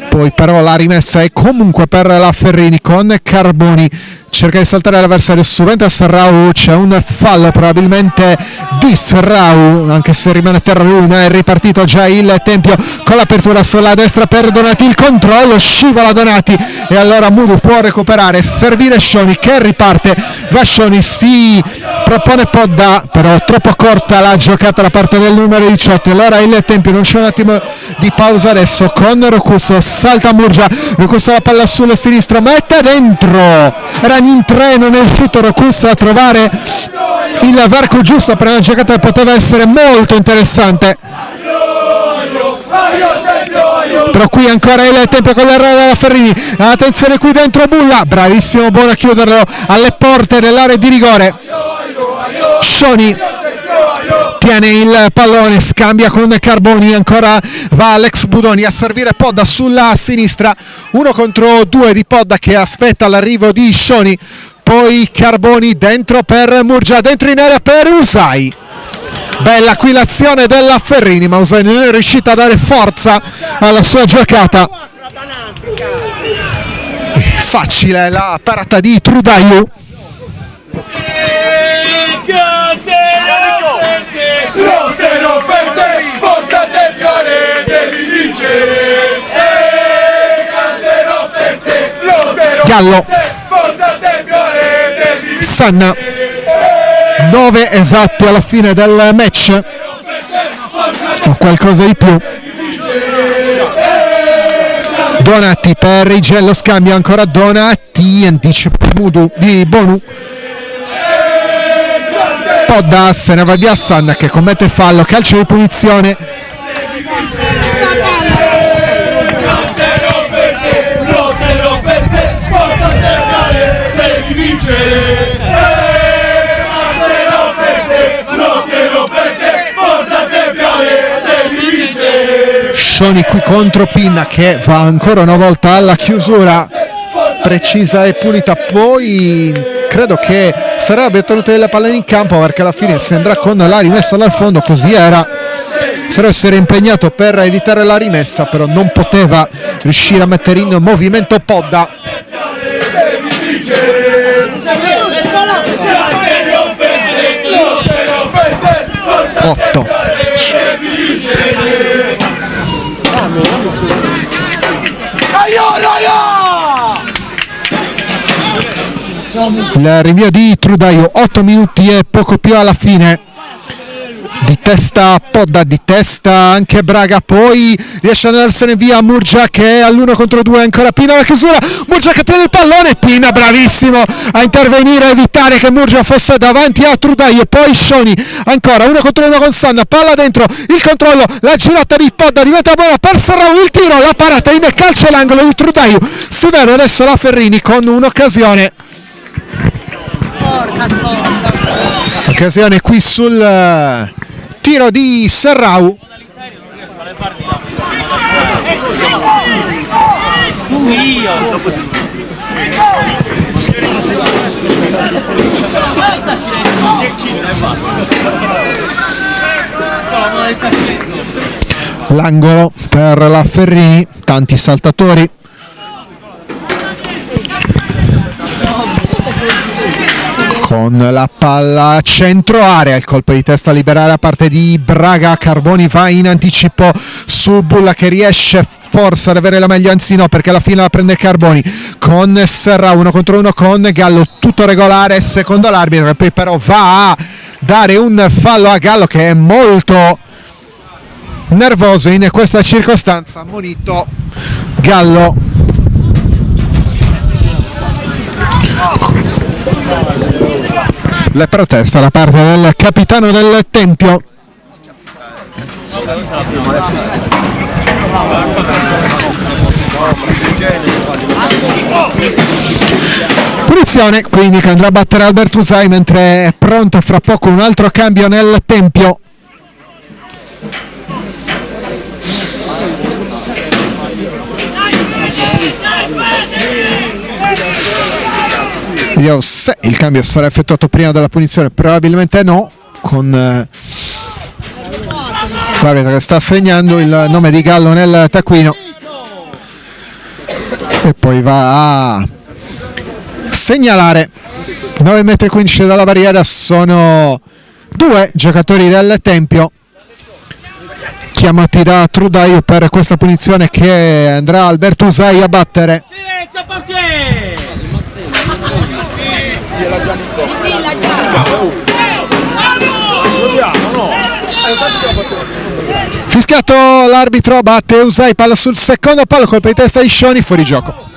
poi però la rimessa è comunque per la Ferrini con Carboni, cerca di saltare l'avversario, subentra Serrao, c'è un fallo probabilmente di Serrao, anche se rimane a terra lui, ma è ripartito già il Tempio con l'apertura sulla destra per Donati, il controllo, scivola Donati e allora Mudu può recuperare, servire Scioni che riparte, va Scioni, si propone Podda, però troppo corta la giocata da parte del numero 18, allora il Tempio, non c'è un attimo di pausa adesso con Rocusso, salta Murgia, Rocusso la palla sulla sinistra, mette dentro, era in tre, non è riuscito Rocusso a trovare il varco giusto per una giocata che poteva essere molto interessante, però qui ancora il Tempio con l'errore della Ferrini, attenzione qui dentro Bulla, bravissimo, buono a chiuderlo alle porte dell'area di rigore, Scioni tiene il pallone, scambia con Carboni, ancora va Alex Budoni a servire Podda sulla sinistra, 1 contro 2 di Podda che aspetta l'arrivo di Scioni, poi Carboni dentro per Murgia, dentro in area per Usai, bella qui l'azione della Ferrini, ma Usai non è riuscita a dare forza alla sua giocata, facile la parata di Trudaiu, Lotterò per te, forza del fiore devi vincere. Canterò per te, lotterò Gallo, per te, forza del fiore devi vincere. Sanna, 9 esatti alla fine del match, o qualcosa di più. Donati per Igello, scambio ancora Donati, anticipo di Bonu, Podda se ne va via Sanna che commette fallo, calcio di punizione. Lotterò per te, forza del fiore devi vincere. Lotterò per te, forza del fiore devi vincere. Scioni qui contro Pinna che va ancora una volta alla chiusura precisa e pulita, poi credo che sarebbe tenuto le pallone in campo perché alla fine sembra con la rimessa dal fondo, così era, sarebbe essere impegnato per evitare la rimessa, però non poteva riuscire a mettere in movimento Podda. 8. Il rinvio di Trudaio, 8 minuti e poco più alla fine. Di testa Podda, di testa anche Braga, poi riesce ad andarsene via Murgia che è all'1 contro 2, ancora Pina alla chiusura, Murgia che tiene il pallone, Pina bravissimo a intervenire, a evitare che Murgia fosse davanti a Trudaio, poi Scioni ancora 1 contro 1 con Sanna, palla dentro, il controllo, la girata di Podda diventa buona per Serrao, il tiro, la parata in calcio l'angolo di Trudaio, si vede adesso la Ferrini con un'occasione. Occasione qui sul tiro di Serrao. L'angolo per la Ferrini, tanti saltatori. con la palla centro area, il colpo di testa a liberare da parte di Braga. Carboni va in anticipo su Bulla che riesce forse ad avere la meglio, anzi no, perché alla fine la prende Carboni con Serra 1 contro 1 con Gallo, tutto regolare secondo l'arbitro, che poi però va a dare un fallo a Gallo che è molto nervoso in questa circostanza. Ammonito Gallo. Le proteste da parte del capitano del Tempio. Punizione quindi che andrà a battere Alberto Usai, mentre è pronto fra poco un altro cambio nel Tempio. Vediamo se il cambio sarà effettuato prima della punizione, probabilmente no, con l'arbitro che sta segnando il nome di Gallo nel taccuino e poi va a segnalare 9,15 metri dalla barriera. Sono due giocatori del Tempio chiamati da Trudaio per questa punizione che andrà Alberto Usai a battere. Silenzio portiere! Fischiato l'arbitro, batte Usai, palla sul secondo palo, colpo di testa di Scioni, fuori gioco.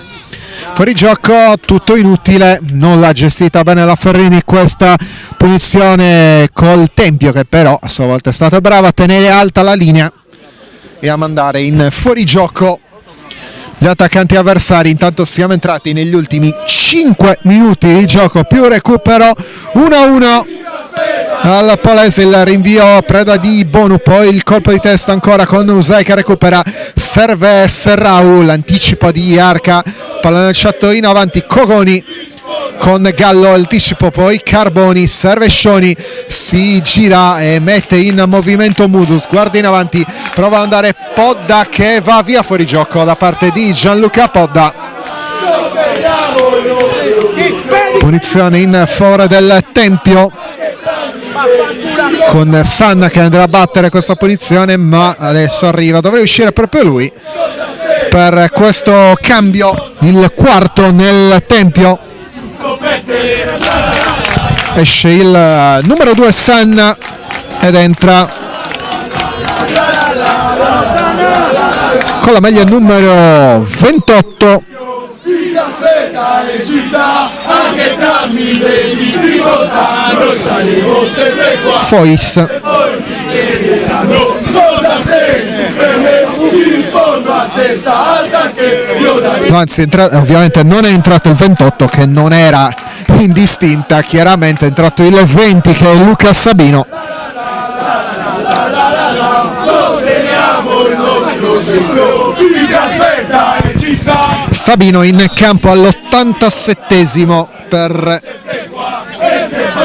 Fuori gioco, tutto inutile, non l'ha gestita bene la Ferrini questa punizione col Tempio, che però a sua volta è stato bravo a tenere alta la linea e a mandare in fuorigioco gli attaccanti avversari. Intanto siamo entrati negli ultimi 5 minuti di gioco più recupero, 1-1 al Polese, il rinvio preda di Bonu, poi il colpo di testa ancora con Usai che recupera, serve Serrau, l'anticipo di Arca, palla nel chattoino avanti Cogoni con Gallo, anticipo poi Carboni, serve Scioni, si gira e mette in movimento Mudus, guarda in avanti, prova ad andare Podda che va via, fuori gioco da parte di Gianluca Podda. Punizione in favore del Tempio con Sanna che andrà a battere questa punizione, ma adesso arriva, dovrebbe uscire proprio lui per questo cambio, il quarto nel Tempio. Esce il numero 2 Sanna ed entra con la maglia numero 28 aspetta le città, anche tramite difficoltà, noi saremo sempre qua. Fois. E poi mi chiederanno cosa sei, per me ti rispondo a testa alta che io da no, anzi ovviamente non è entrato il 28 che non era indistinta, chiaramente è entrato il 20 che è Luca Sabino. sosteniamo il nostro figlio, chi aspetta le città. Sabino in campo all'87esimo per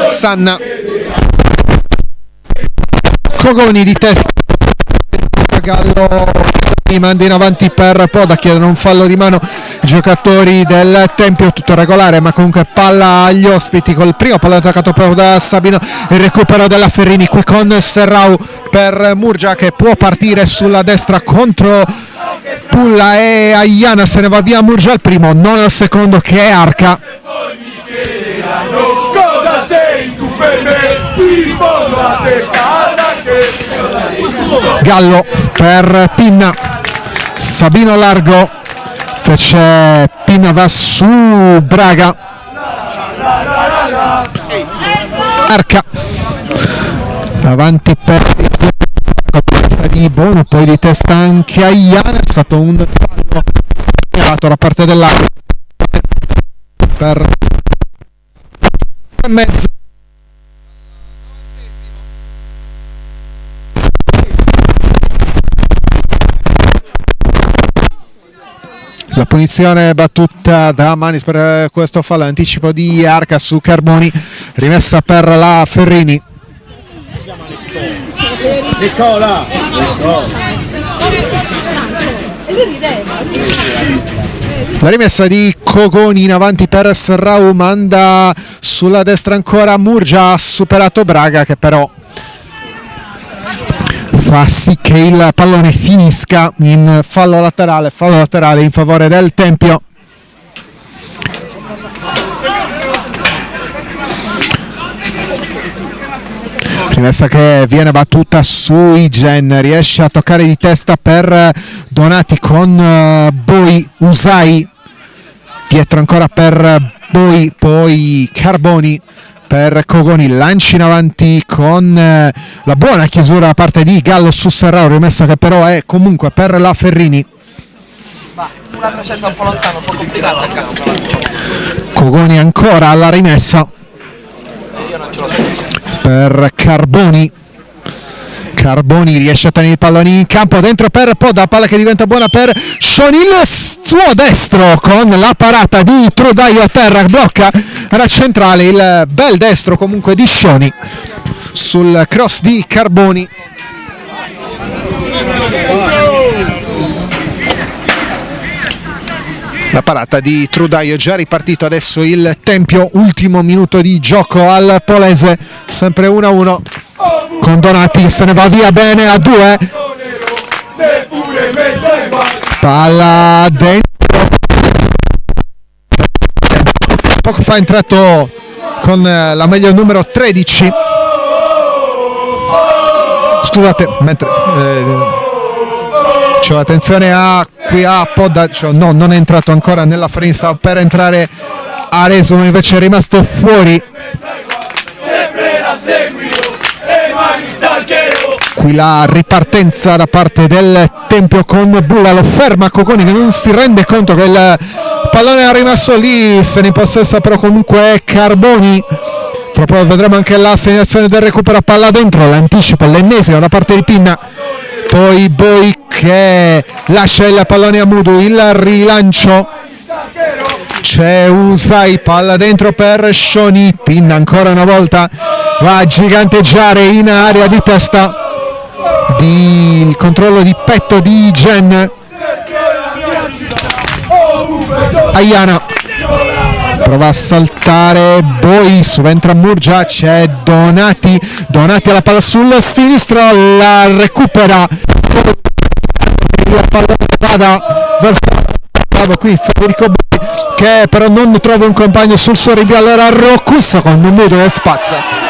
Sanna. Cogoni di testa, Gallo manda in avanti per Poda, chiedono un fallo di mano giocatori del Tempio, tutto regolare ma comunque palla agli ospiti col primo palla attaccato proprio da Sabino, il recupero della Ferrini qui con Serrau per Murgia che può partire sulla destra contro Pulla e Aiana, se ne va via Murgia al primo, non al secondo che è Arca. Cosa sei tu per me? Ti rispondo a testa alta che Gallo per Pinna, Sabino largo, invece Pinna va su Braga. Arca avanti per testa di Bono, poi di testa anche Aiana, è stato un fallo segnalato da parte dell'Arca per mezzo. La punizione battuta da Manis per questo fallo, anticipo di Arca su Carboni, rimessa per la Ferrini. La rimessa di Cogoni in avanti per Serrao, manda sulla destra ancora Murgia, ha superato Braga che però fa sì che il pallone finisca in fallo laterale in favore del Tempio. Rimessa che viene battuta su Igen, riesce a toccare di testa per Donati con Boi, Usai dietro ancora per Boi, poi Carboni per Cogoni, lanci in avanti con la buona chiusura da parte di Gallo su Serrao, rimessa che però è comunque per la Ferrini. Una certa un po' lontano, un po' complicata. Cogoni ancora alla rimessa per Carboni. Carboni riesce a tenere i palloni in campo, dentro per Podda, palla che diventa buona per Shoni, il suo destro con la parata di Trudaio a terra, blocca, era centrale il bel destro comunque di Shoni sul cross di Carboni. La parata di Trudaio, già ripartito adesso il Tempio, ultimo minuto di gioco al Polese, sempre 1-1 con Donati che se ne va via bene a 2, palla dentro, poco fa è entrato con la maglia numero 13, scusate, mentre c'è attenzione qui a Podda, no, non è entrato ancora nella frame, sta per entrare Areso, invece è rimasto fuori. Qui la ripartenza da parte del Tempio con Bulla, lo ferma Cogoni che non si rende conto che il pallone è rimasto lì, se ne possessa però comunque Carboni. Fra poco vedremo anche la segnazione del recupero, palla dentro, l'anticipo, l'ennesimo da parte di Pinna, poi Boi che lascia il pallone a Mudu, il rilancio, c'è Usai, palla dentro per Shoni, Pinna ancora una volta va a giganteggiare in area di testa, il controllo di petto di Gen, Aiana prova a saltare Boi, subentra Murgia, c'è Donati alla palla sul sinistro, la recupera, il pallone vada verso qui Federico Boi che però non trova un compagno sul suo rinvio, allora Rocus con Mudo e spazza.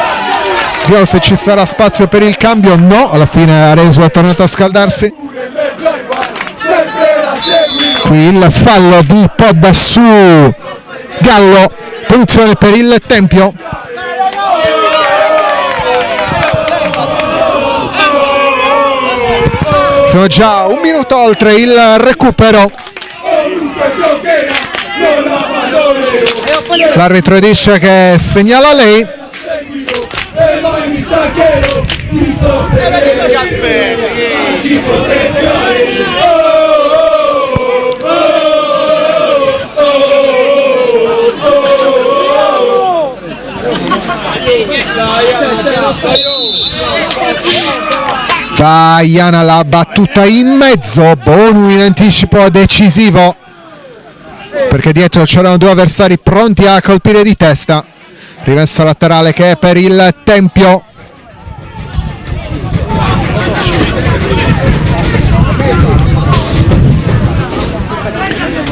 Vediamo se ci sarà spazio per il cambio, no, alla fine Areso è tornato a scaldarsi. Qui il fallo di Podda su Gallo, punizione per il Tempio. Siamo già un minuto oltre il recupero. L'arbitro dice che segnala lei. Iana la battuta in mezzo, Bonu in anticipo decisivo perché dietro c'erano due avversari pronti a colpire di testa. Rimessa laterale che è per il Tempio.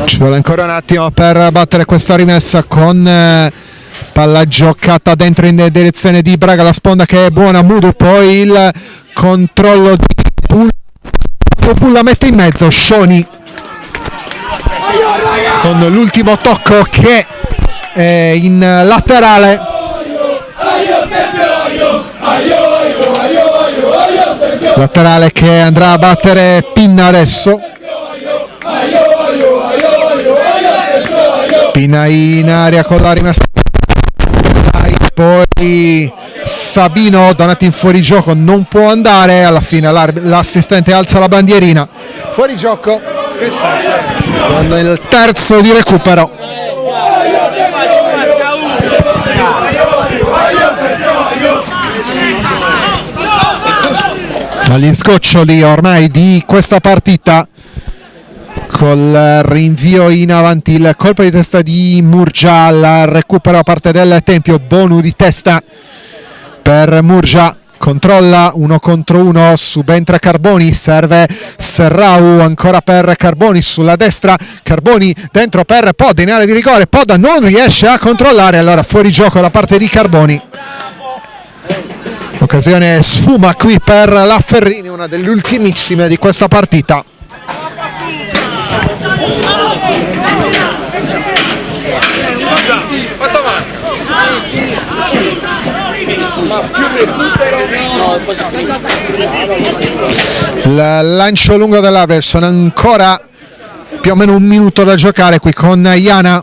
Ci vuole ancora un attimo per battere questa rimessa con palla giocata dentro in direzione di Braga, la sponda che è buona, Mudu, poi il controllo di Pulla mette in mezzo Shoni con l'ultimo tocco che è in laterale. Laterale che andrà a battere Pinna adesso. Pinna in aria con la rimessa, poi Sabino, Donati in fuorigioco, non può andare, alla fine l'assistente alza la bandierina, fuorigioco con il terzo di recupero. Agli sgoccioli ormai di questa partita col rinvio in avanti, il colpo di testa di Murgia, la recupera da parte del Tempio, Bonu di testa per Murgia, controlla 1 contro 1, subentra Carboni, serve Serrau ancora per Carboni sulla destra, Carboni dentro per Podda in area di rigore, Podda non riesce a controllare, allora fuori gioco da parte di Carboni. Occasione sfuma qui per la Ferrini, una delle ultimissime di questa partita. Il lancio lungo dell'Averson, ancora più o meno un minuto da giocare qui con Iana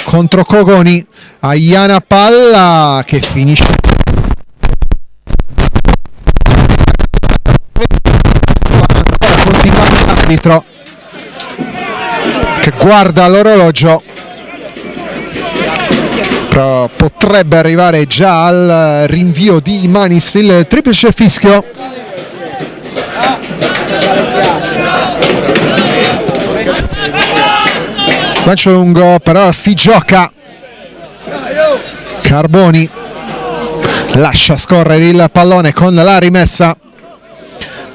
contro Cogoni. A Iana palla che finisce ancora, continua l'arbitro che guarda l'orologio, però potrebbe arrivare già al rinvio di Manis, il triplice fischio. Lancio lungo, però si gioca. Carboni lascia scorrere il pallone con la rimessa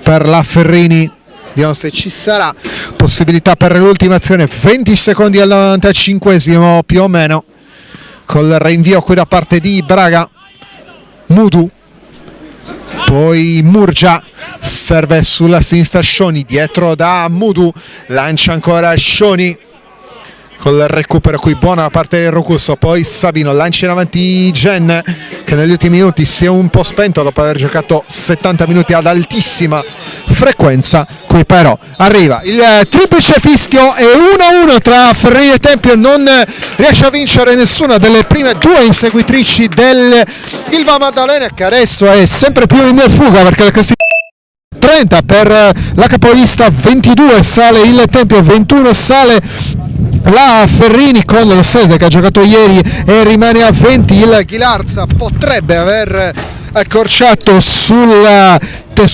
per la Ferrini. Vediamo se ci sarà possibilità per l'ultima azione. 20 secondi al 95esimo più o meno, col rinvio qui da parte di Braga. Mudu, poi Murgia, serve sulla sinistra Scioni, dietro da Mudu, lancia ancora Scioni col recupero qui buona da parte del Rocusso, poi Sabino lancia in avanti Gen che negli ultimi minuti si è un po' spento dopo aver giocato 70 minuti ad altissima frequenza. Qui però arriva il triplice fischio e 1-1 tra Ferrini e Tempio, non riesce a vincere nessuna delle prime due inseguitrici del Ilva Maddalena, che adesso è sempre più in fuga perché la classifica 30 per la capolista, 22 sale il Tempio, 21 sale la Ferrini con lo Sese che ha giocato ieri e rimane a 20. Il Ghilarza potrebbe aver accorciato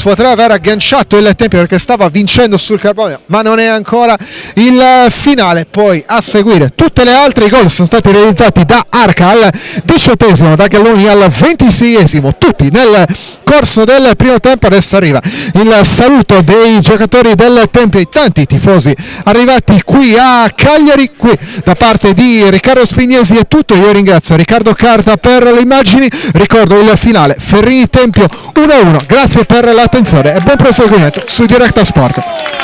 potrebbe aver agganciato il Tempio perché stava vincendo sul Carbonio, ma non è ancora il finale. Poi a seguire tutte le altre gol sono stati realizzati da Arca al 18esimo, da Galloni al 26esimo, tutti nel corso del primo tempo. Adesso arriva il saluto dei giocatori del Tempio, i tanti tifosi arrivati qui a Cagliari. Qui da parte di Riccardo Spignesi è tutto, io ringrazio Riccardo Carta per le immagini, ricordo il finale Ferrini Tempio 1-1, grazie per l'attenzione e buon proseguimento su Directa Sport.